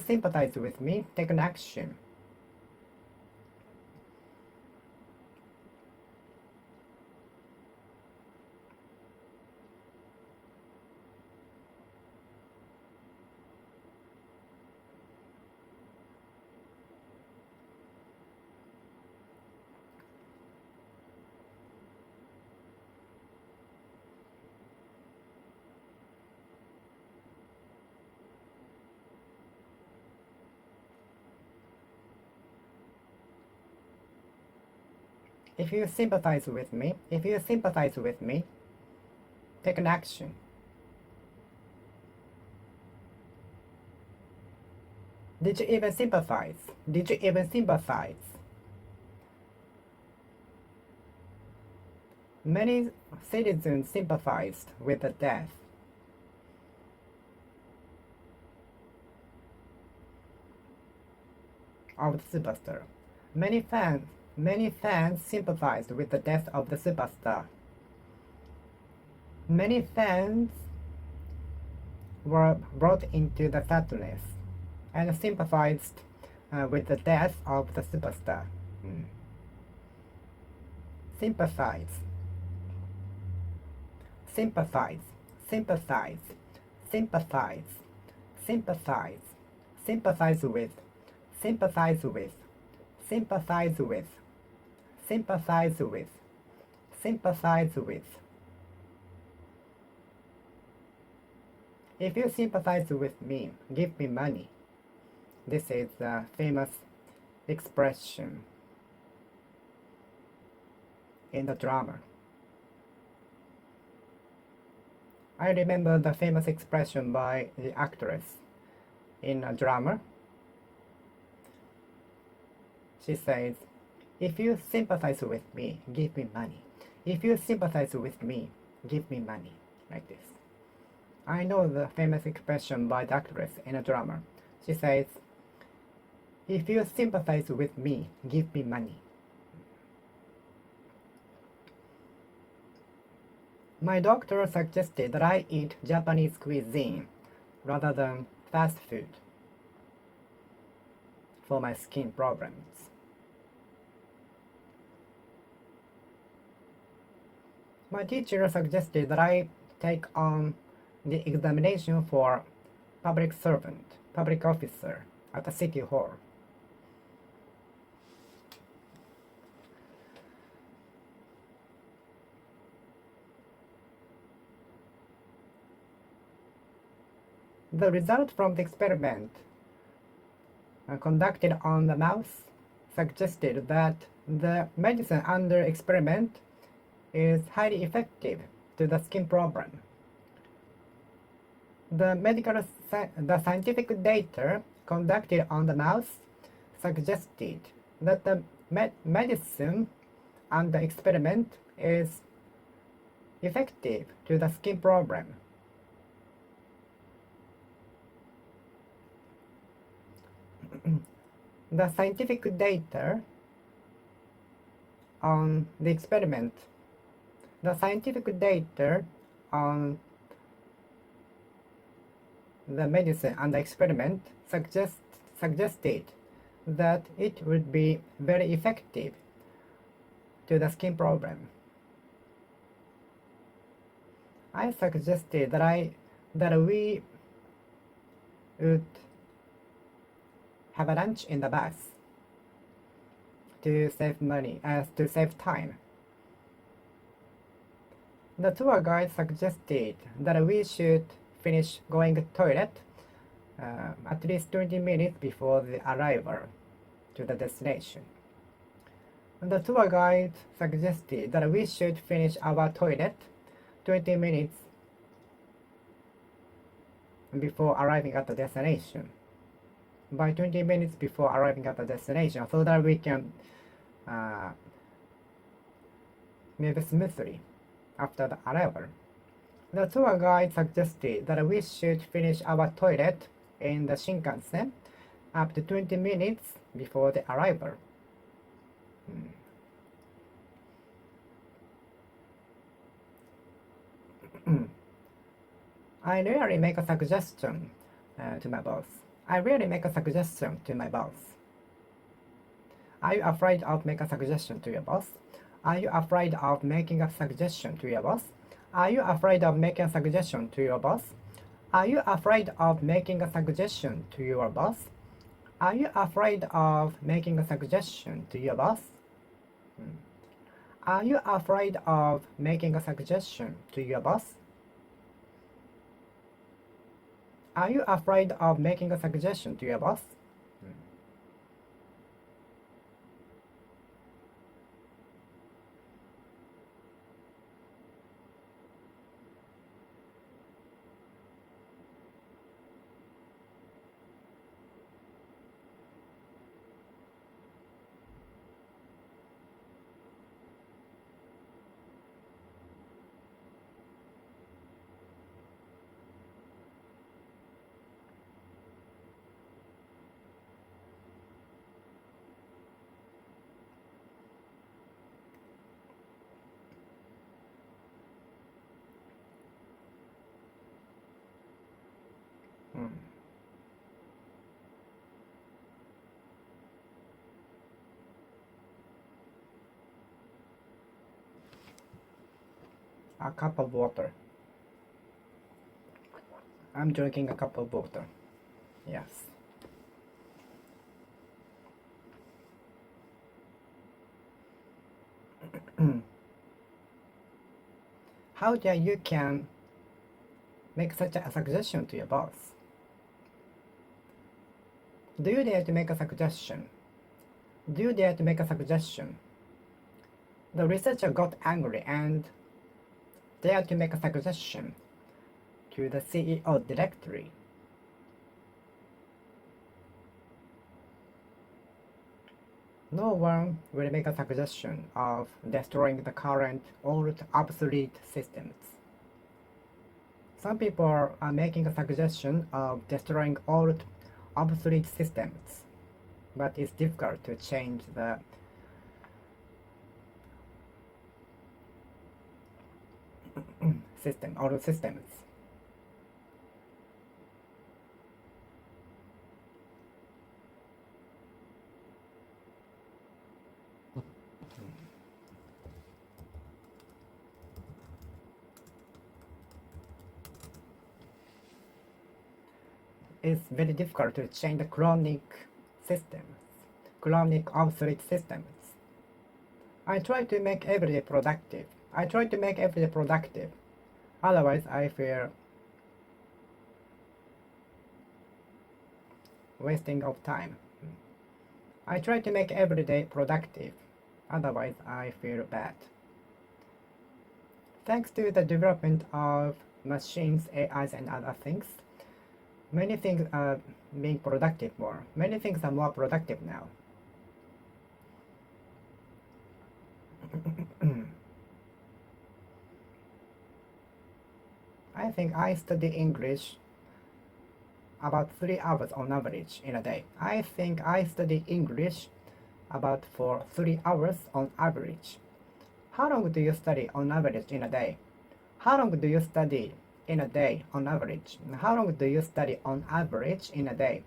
If you sympathize with me, take an action. Did you even sympathize? Many citizens sympathized with the death. Of the superstar. Many fans sympathized with the death of the superstar. Many fans were brought into the sadness and sympathized with the death of the superstar. Sympathize with. If you sympathize with me, give me money. This is a famous expression in the drama. I remember the famous expression by the actress in a drama. She says, "If you sympathize with me, give me money. If you sympathize with me, give me money." Like this. I know the famous expression by the actress in a drama. She says, "If you sympathize with me, give me money." My doctor suggested that I eat Japanese cuisine rather than fast food for my skin problems. My teacher suggested that I take on the examination for public servant, public officer at the city hall. The result from the experiment conducted on the mouse suggested that the medicine under experiment is highly effective to the skin problem. The scientific data conducted on the mouse suggested that the medicine under experiment is effective to the skin problem. The scientific data on the experiment, the scientific data on the medicine and the experiment suggested that it would be very effective to the skin problem. I suggested that we would have a lunch in the bus to save money, to save time. The tour guide suggested that we should finish going to the toilet at least 20 minutes before the arrival to the destination. The tour guide suggested that we should finish our toilet 20 minutes before arriving at the destination. By 20 minutes before arriving at the destination, so that we can move smoothly after the arrival. The tour guide suggested that we should finish our toilet in the Shinkansen up to 20 minutes before the arrival. I rarely make a suggestion to my boss. I rarely make a suggestion to my boss. Are you afraid of making a suggestion to your boss? Are you afraid of making a suggestion to your boss? Are you afraid of making a suggestion to your boss? Are you afraid of making a suggestion to your boss? Are you afraid of making a suggestion to your boss? Are you afraid of making a suggestion to your boss? Are you afraid of making a suggestion to your boss? A cup of water. I'm drinking a cup of water. Yes. How dare you can make such a suggestion to your boss? Do you dare to make a suggestion? Do you dare to make a suggestion? The researcher got angry and dared to make a suggestion to the CEO directory. No one will make a suggestion of destroying the current old obsolete systems. Some people are making a suggestion of destroying old obsolete systems, but it's difficult to change the old systems. It's very difficult to change the chronic systems, chronic obsolete systems. I try to make every day productive. Otherwise, I feel wasting of time. I try to make every day productive. Otherwise, I feel bad. Thanks to the development of machines, AIs, and other things, many things are being productive more. Many things are more productive now. I think I study English about 3 hours on average in a day. I think I study English about for 3 hours on average. How long do you study on average in a day? How long do you study in a day on average? How long do you study on average in a day?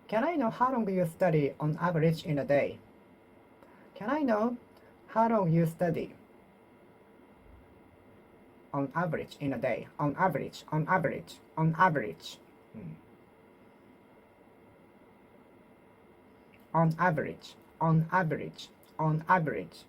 Can I know how long you study on average in a day? Can I know how long you study on average in a day? On average. On average.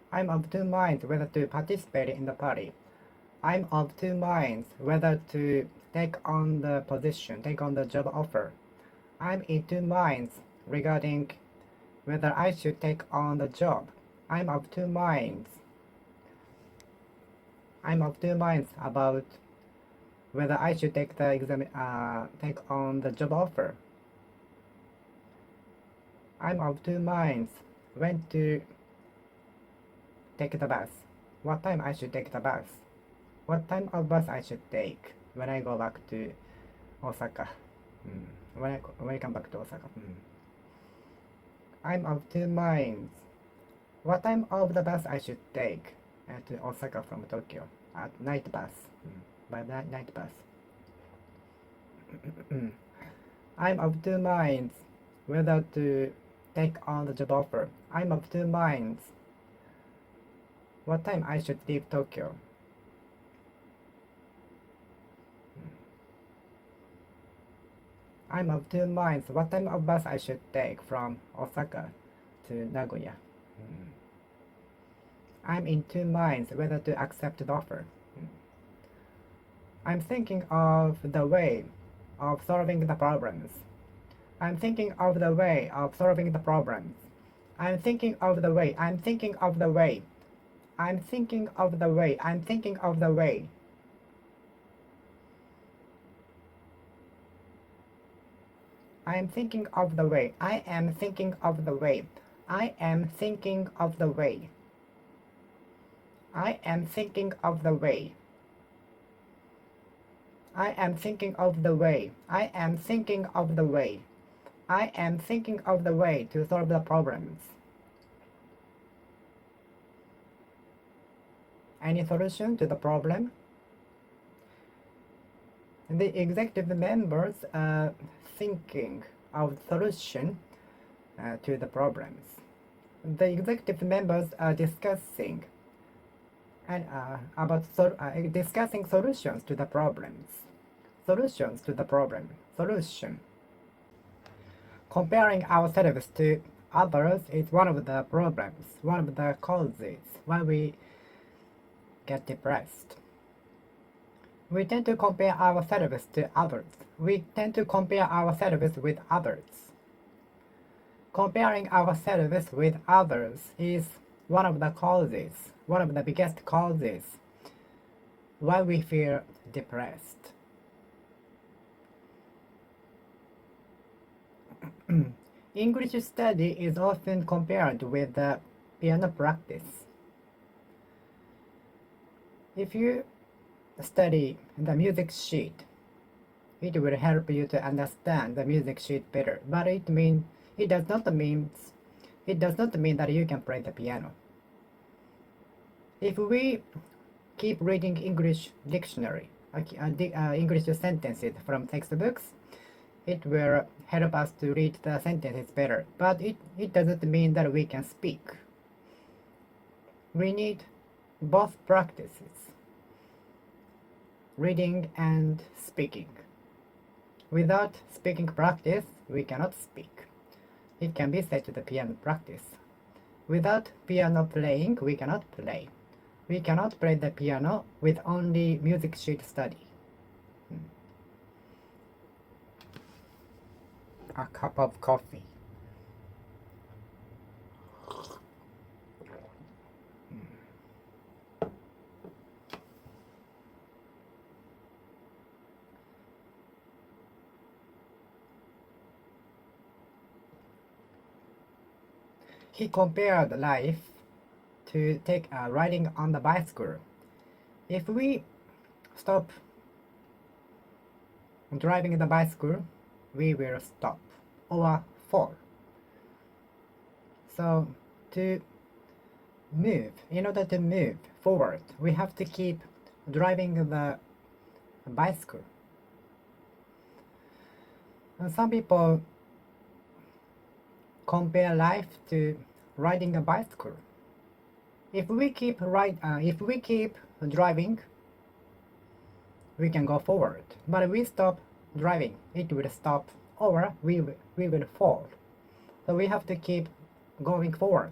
I'm of two minds whether to participate in the party. I'm of two minds whether to take on the position, take on the job offer. I'm in two minds regarding whether I should take on the job. I'm of two minds about whether I should take on the job offer. I'm of two minds when to take the bus. What time I should take the bus? What time of bus I should take when I go back to Osaka? When I come back to Osaka. I'm of two minds. What time of the bus I should take to Osaka from Tokyo? At night bus. By night bus. I'm of two minds whether to take on the job offer. I'm of two minds what time I should leave Tokyo. I'm of two minds what time of bus I should take from Osaka to Nagoya. I'm in two minds whether to accept the offer. I'm thinking of the way of solving the problems. I'm thinking of the way of solving the problems. I'm thinking of the way. I'm thinking of the way. I'm thinking of the way. I'm thinking of the way. I am thinking of the way. I am thinking of the way. I am thinking of the way. I am thinking of the way. I am thinking of the way. I am thinking of the way. I am thinking of the way to solve the problems. Any solution to the problem? The executive members are thinking of solution to the problems. The executive members are discussing and discussing solutions to the problems. Solutions to the problem. Solution. Comparing ourselves to others is one of the problems, one of the causes why we get depressed. We tend to compare ourselves to others. We tend to compare ourselves with others. Comparing ourselves with others is one of the causes, one of the biggest causes why we feel depressed. English study is often compared with the piano practice. If you study the music sheet, it will help you to understand the music sheet better, but it does not mean that you can play the piano. If we keep reading English dictionary, English sentences from textbooks, it will help us to read the sentences better, but it doesn't mean that we can speak. We need both practices, reading and speaking. Without speaking practice, we cannot speak. It can be said to the piano practice. Without piano playing, we cannot play. We cannot play the piano with only music sheet study. A cup of coffee. He compared life to take riding on the bicycle. If we stop driving the bicycle, we will stop or fall. So to move, in order to move forward, we have to keep driving the bicycle. And some people compare life to riding a bicycle. If we keep driving, we can go forward. But if we stop driving, it will stop, or we will fall. So we have to keep going forward.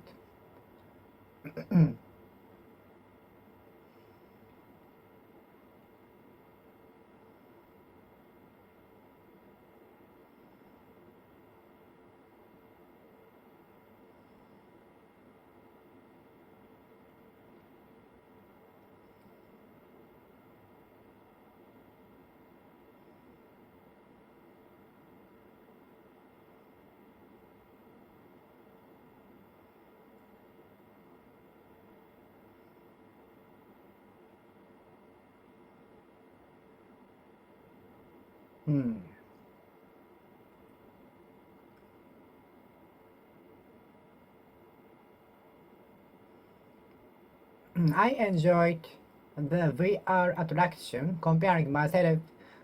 I enjoyed the VR attraction comparing myself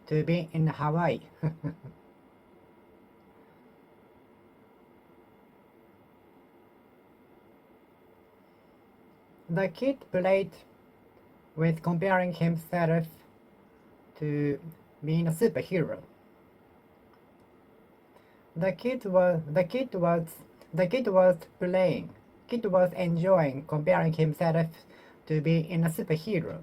to being in Hawaii. The kid played with comparing himself to being a superhero. The kid was enjoying comparing himself to being a superhero.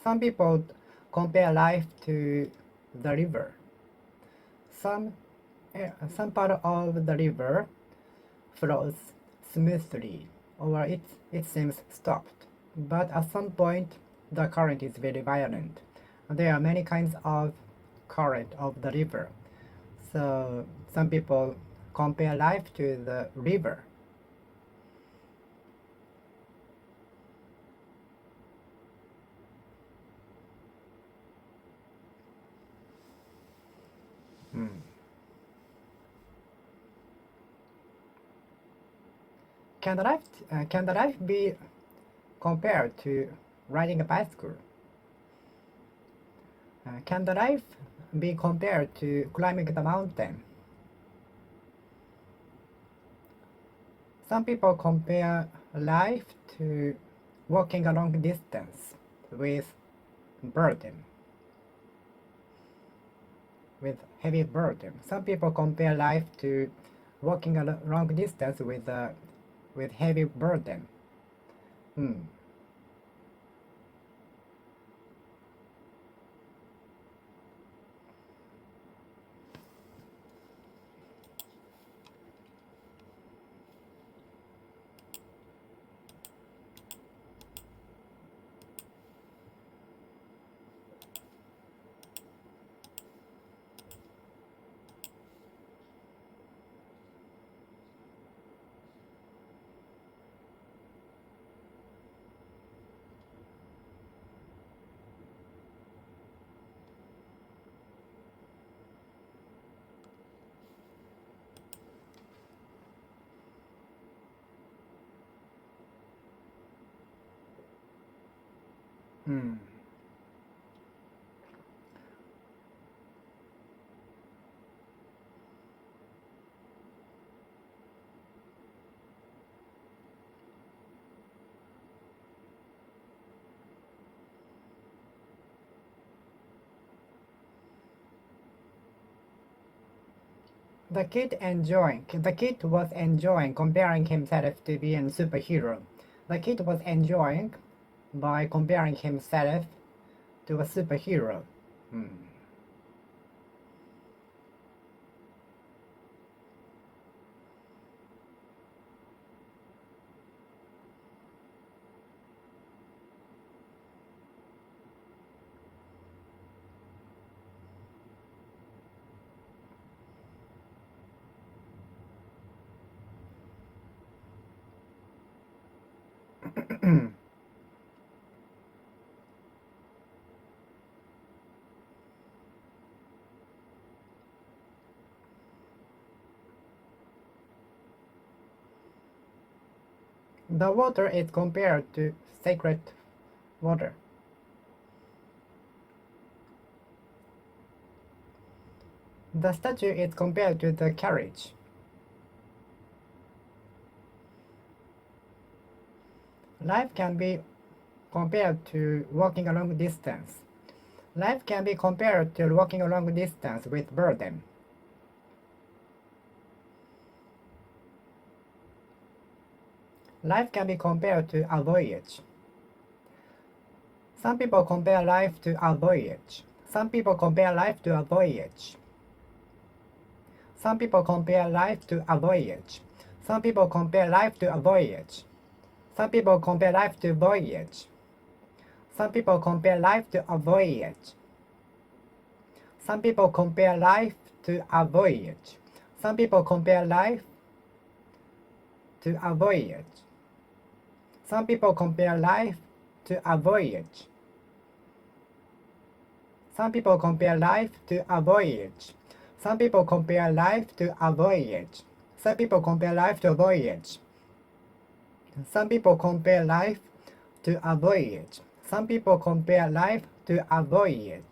Some people compare life to the river. Some part of the river flows smoothly, or it seems stopped. But at some point, the current is very violent. There are many kinds of current of the river. So some people compare life to the river. Can the life be compared to riding a bicycle? Can the life be compared to climbing the mountain? Some people compare life to walking a long distance with burden, with heavy burden. Some people compare life to walking a long distance with heavy burden. The kid was enjoying comparing himself to being a superhero. The kid was enjoying by comparing himself to a superhero. The water is compared to sacred water. The statue is compared to the carriage. Life can be compared to walking a long distance. Life can be compared to walking a long distance with burden. Life can be compared to a voyage. Some people compare life to a voyage. Some people compare life to a voyage. Some people compare life to a voyage. Some people compare life to a voyage. Some people compare life to voyage. Some people compare life to a voyage. Some people compare life to a voyage. Some people compare life to a voyage. Some people compare life to a voyage. Some people compare life to a voyage. Some people compare life to a voyage. Some people compare life to a voyage. Some people compare life to a voyage. Some people compare life to a voyage.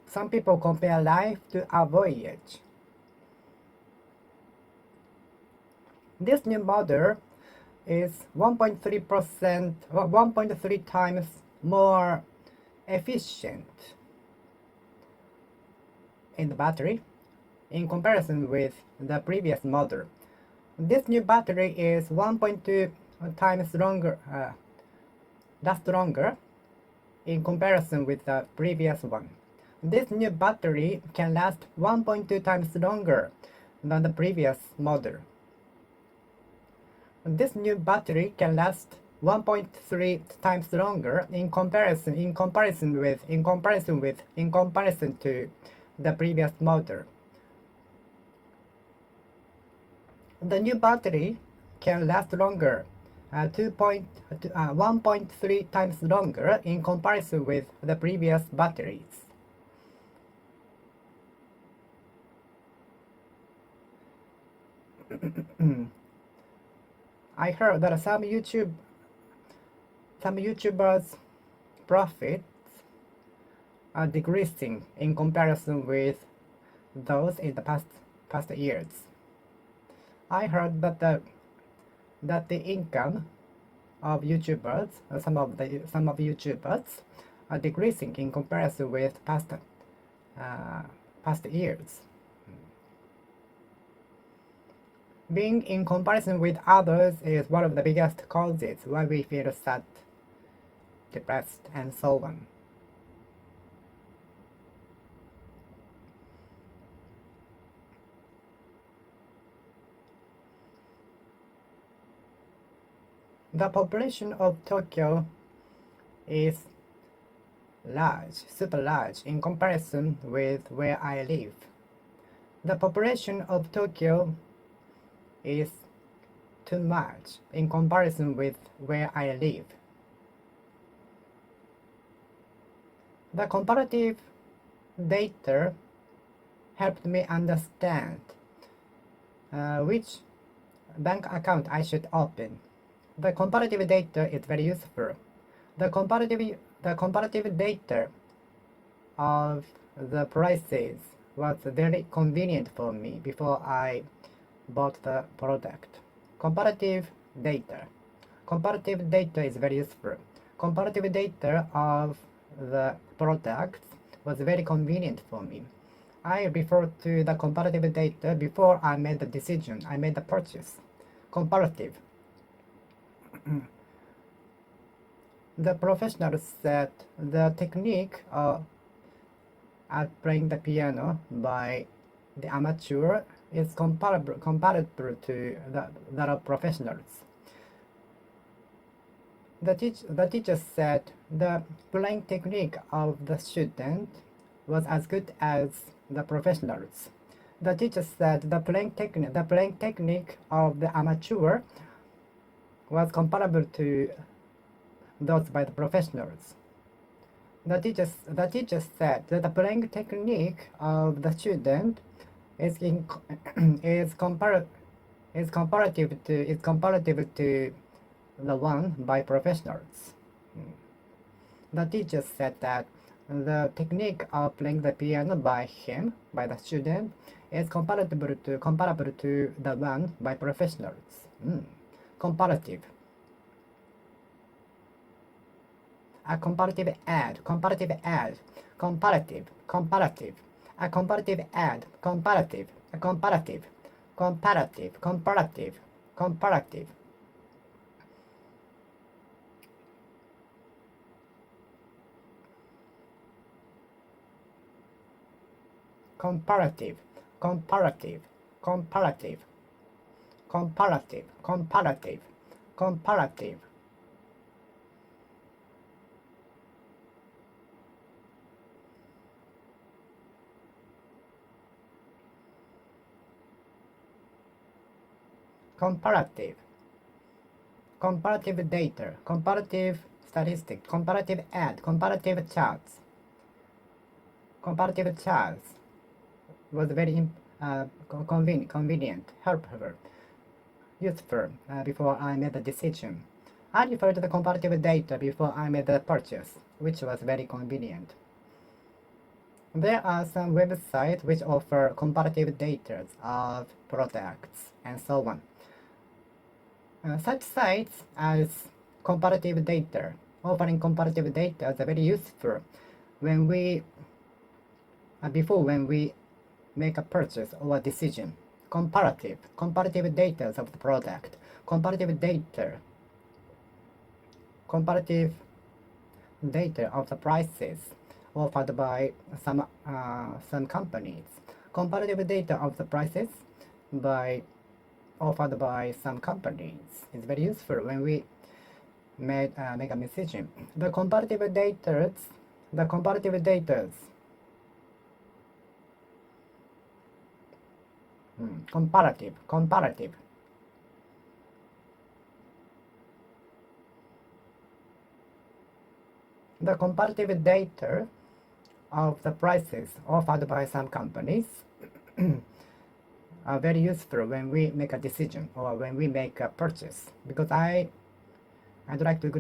Some people compare life to a voyage. This new model is 1.3 times more efficient in the battery in comparison with the previous model. This new battery is 1.2 times longer, lasts longer in comparison with the previous one. This new battery can last 1.2 times longer than the previous model. This new battery can last 1.3 times longer in comparison to the previous model. The new battery can last longer, 1.3 times longer in comparison with the previous batteries. I heard that some YouTubers' profits are decreasing in comparison with those in the past years. I heard that the income of YouTubers, some of YouTubers, are decreasing in comparison with past years. Being in comparison with others is one of the biggest causes why we feel sad, depressed, and so on. The population of Tokyo is large, super large, in comparison with where I live. The population of Tokyo is too much in comparison with where I live. The comparative data helped me understand which bank account I should open. The comparative data is very useful. The comparative data of the prices was very convenient for me before I bought the product. Comparative data is very useful. Comparative data of the products was very convenient for me. I referred to the comparative data before I made the decision, I made the purchase. Comparative. The professional said the technique at playing the piano by the amateur is comparable to that of professionals. The teacher said the playing technique of the student was as good as the professionals. The teacher said the playing technique of the amateur was comparable to those by the professionals. The teacher said that the playing technique of the student is comparative to the one by professionals. The teacher said that the technique of playing the piano by the student, is comparable to the one by professionals. Comparative. A comparative ad, a comparative ad, comparative, a comparative ad, comparative, a comparative, comparative, comparative, comparative. Comparative, comparative, comparative, comparative, comparative, comparative. Comparative. Comparative data, comparative statistics, comparative ad, comparative charts. Comparative charts was very convenient, helpful, useful before I made the decision. I referred to the comparative data before I made the purchase, which was very convenient. There are some websites which offer comparative data of products and so on. Such sites as comparative data, offering comparative data are very useful when we make a purchase or a decision. Comparative data of the product, comparative data of the prices offered by some companies. Comparative data of the prices offered by some companies is very useful when we make a decision. The comparative data, the comparative data, comparative. The comparative data of the prices offered by some companies are very useful when we make a decision or when we make a purchase, because I'd like to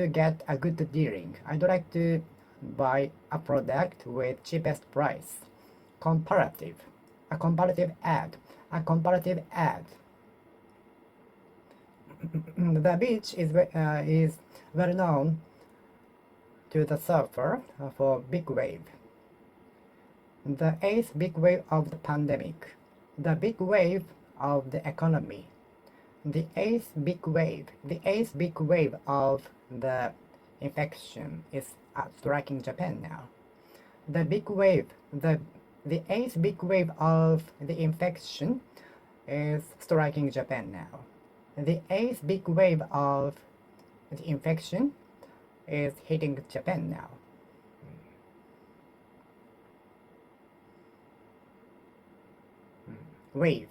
get a good dealing. I'd like to buy a product with cheapest price. Comparative, a comparative ad, a comparative ad. The beach is well known to the surfer for big wave. The eighth big wave of the pandemic, the big wave of the economy, the eighth big wave of the infection is striking Japan now. The big wave, the eighth big wave of the infection is striking Japan now. The eighth big wave of the infection is hitting Japan now. Wave.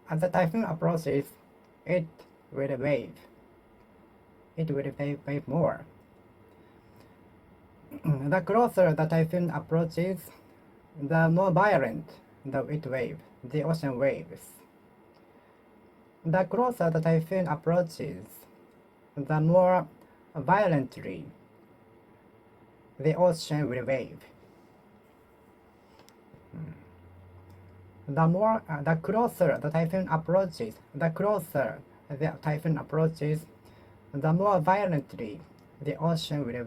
As the typhoon approaches, it will wave. It will wave more. The closer the typhoon approaches, the more violent it wave, the ocean waves. The closer the typhoon approaches, the more violently the ocean will wave. The closer the typhoon approaches, the more violently the ocean will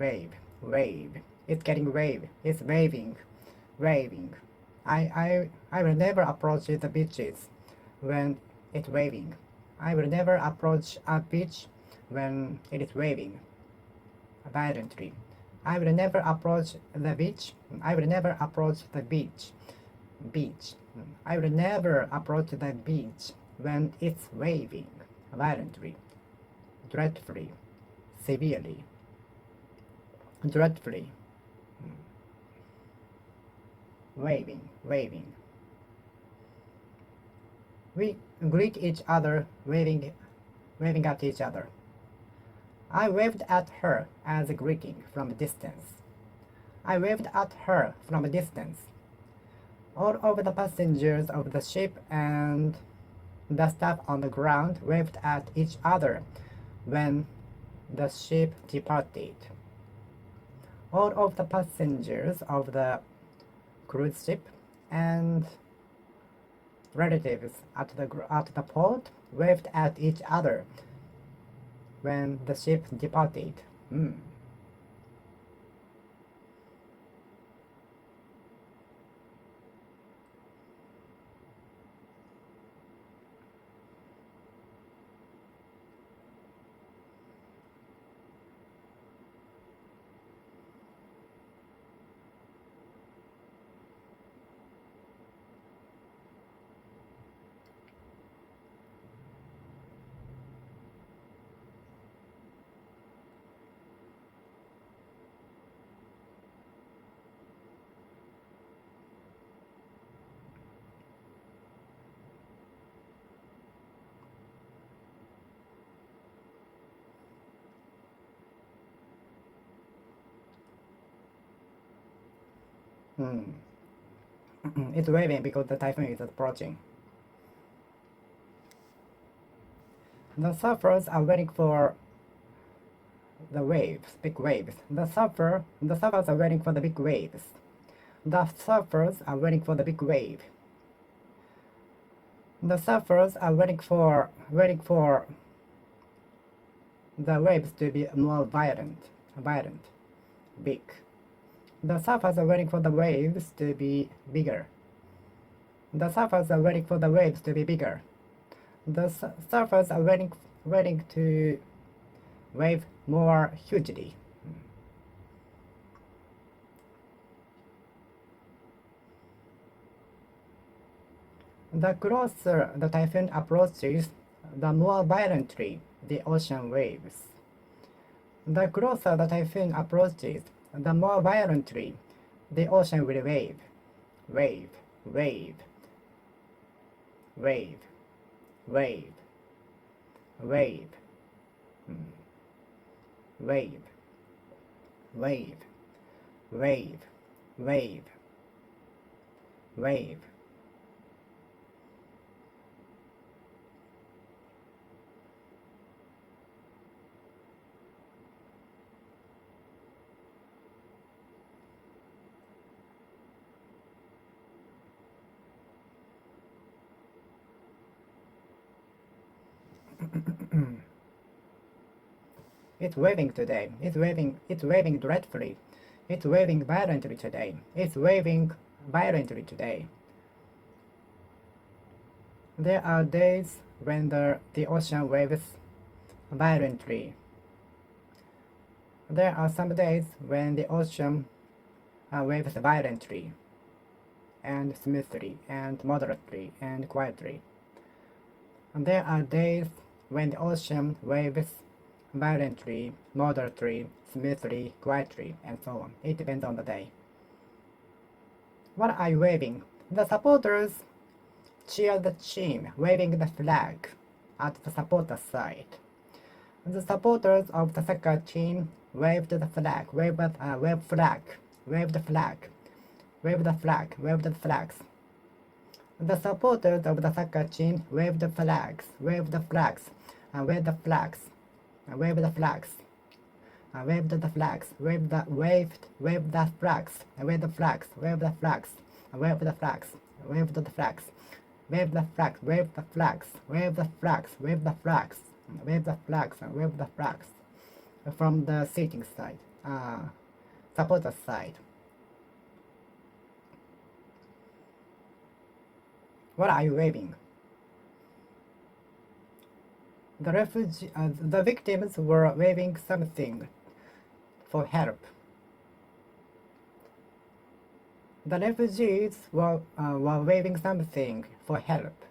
wave. It's getting wave. It's waving. I will never approach the beaches when it's waving. I will never approach a beach when it is waving violently. I will never approach the beach. I will never approach the beach. I will never approach the beach when it's waving violently, dreadfully, severely, dreadfully. Waving. We greet each other, waving at each other. I waved at her as a greeting from a distance. All of the passengers of the ship and the staff on the ground waved at each other when the ship departed. All of the passengers of the cruise ship and relatives at the port waved at each other when the ship departed. It's waving because the typhoon is approaching. The surfers are waiting for the waves, big waves. The surfers are waiting for the big waves. The surfers are waiting for the big wave. The surfers are waiting for the waves to be more violent, big. The surfers are waiting for the waves to be bigger. The surfers are waiting for the waves to be bigger. The surfers are waiting to wave more hugely. The closer the typhoon approaches, the more violently the ocean waves. The closer the typhoon approaches, the more violently the ocean will wave. Wave, wave, wave, wave, wave, wave, wave, wave, wave, wave. It's waving today. It's waving dreadfully. It's waving violently today. It's waving violently today. There are days when the ocean waves violently. There are some days when the ocean waves violently and smoothly and moderately and quietly. And there are days when the ocean waves violently, moderately, smoothly, quietly, and so on. It depends on the day. What are you waving? The supporters cheer the team, waving the flag at the supporter side. The supporters of the soccer team waved the flag, wave the flag, wave the flag, wave the flag, wave the flags. The supporters of the soccer team wave the flags, wave the flags, wave the flags, wave the flags, wave the flags, wave the flags, wave the flags, wave the flags, wave the flags, wave the flags, wave the flags, wave the flags, wave the flags, wave the flags, wave the flags, wave the flags from the seating side, supporter side. What are you waving? The victims were waving something for help. The refugees were waving something for help.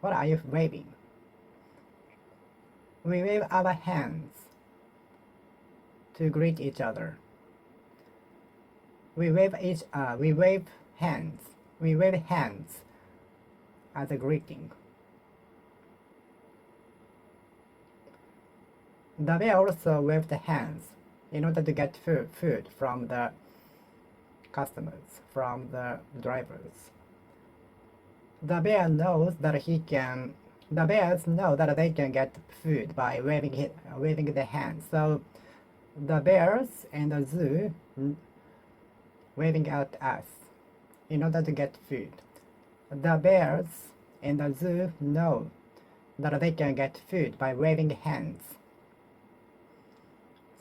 What are you waving? We wave our hands to greet each other. We wave hands. We wave hands as a greeting. The bear also waved hands in order to get food from the customers, from the drivers. The bears know that they can get food by waving their hands. So the bears in the zoo waving at us in order to get food. The bears in the zoo know that they can get food by waving hands.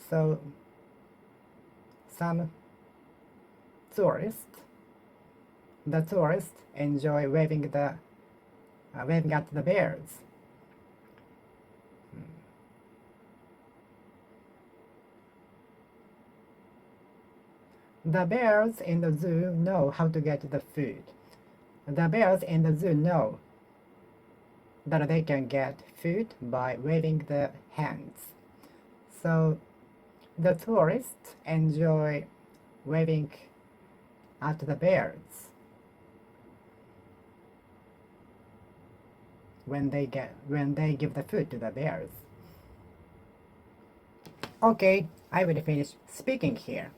So the tourists enjoy waving at the bears. The bears in the zoo know how to get the food. The bears in the zoo know that they can get food by waving the hands. So the tourists enjoy waving at the bears when they give the food to the bears. Okay, I will finish speaking here.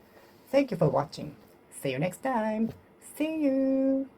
Thank you for watching. See you next time. See you.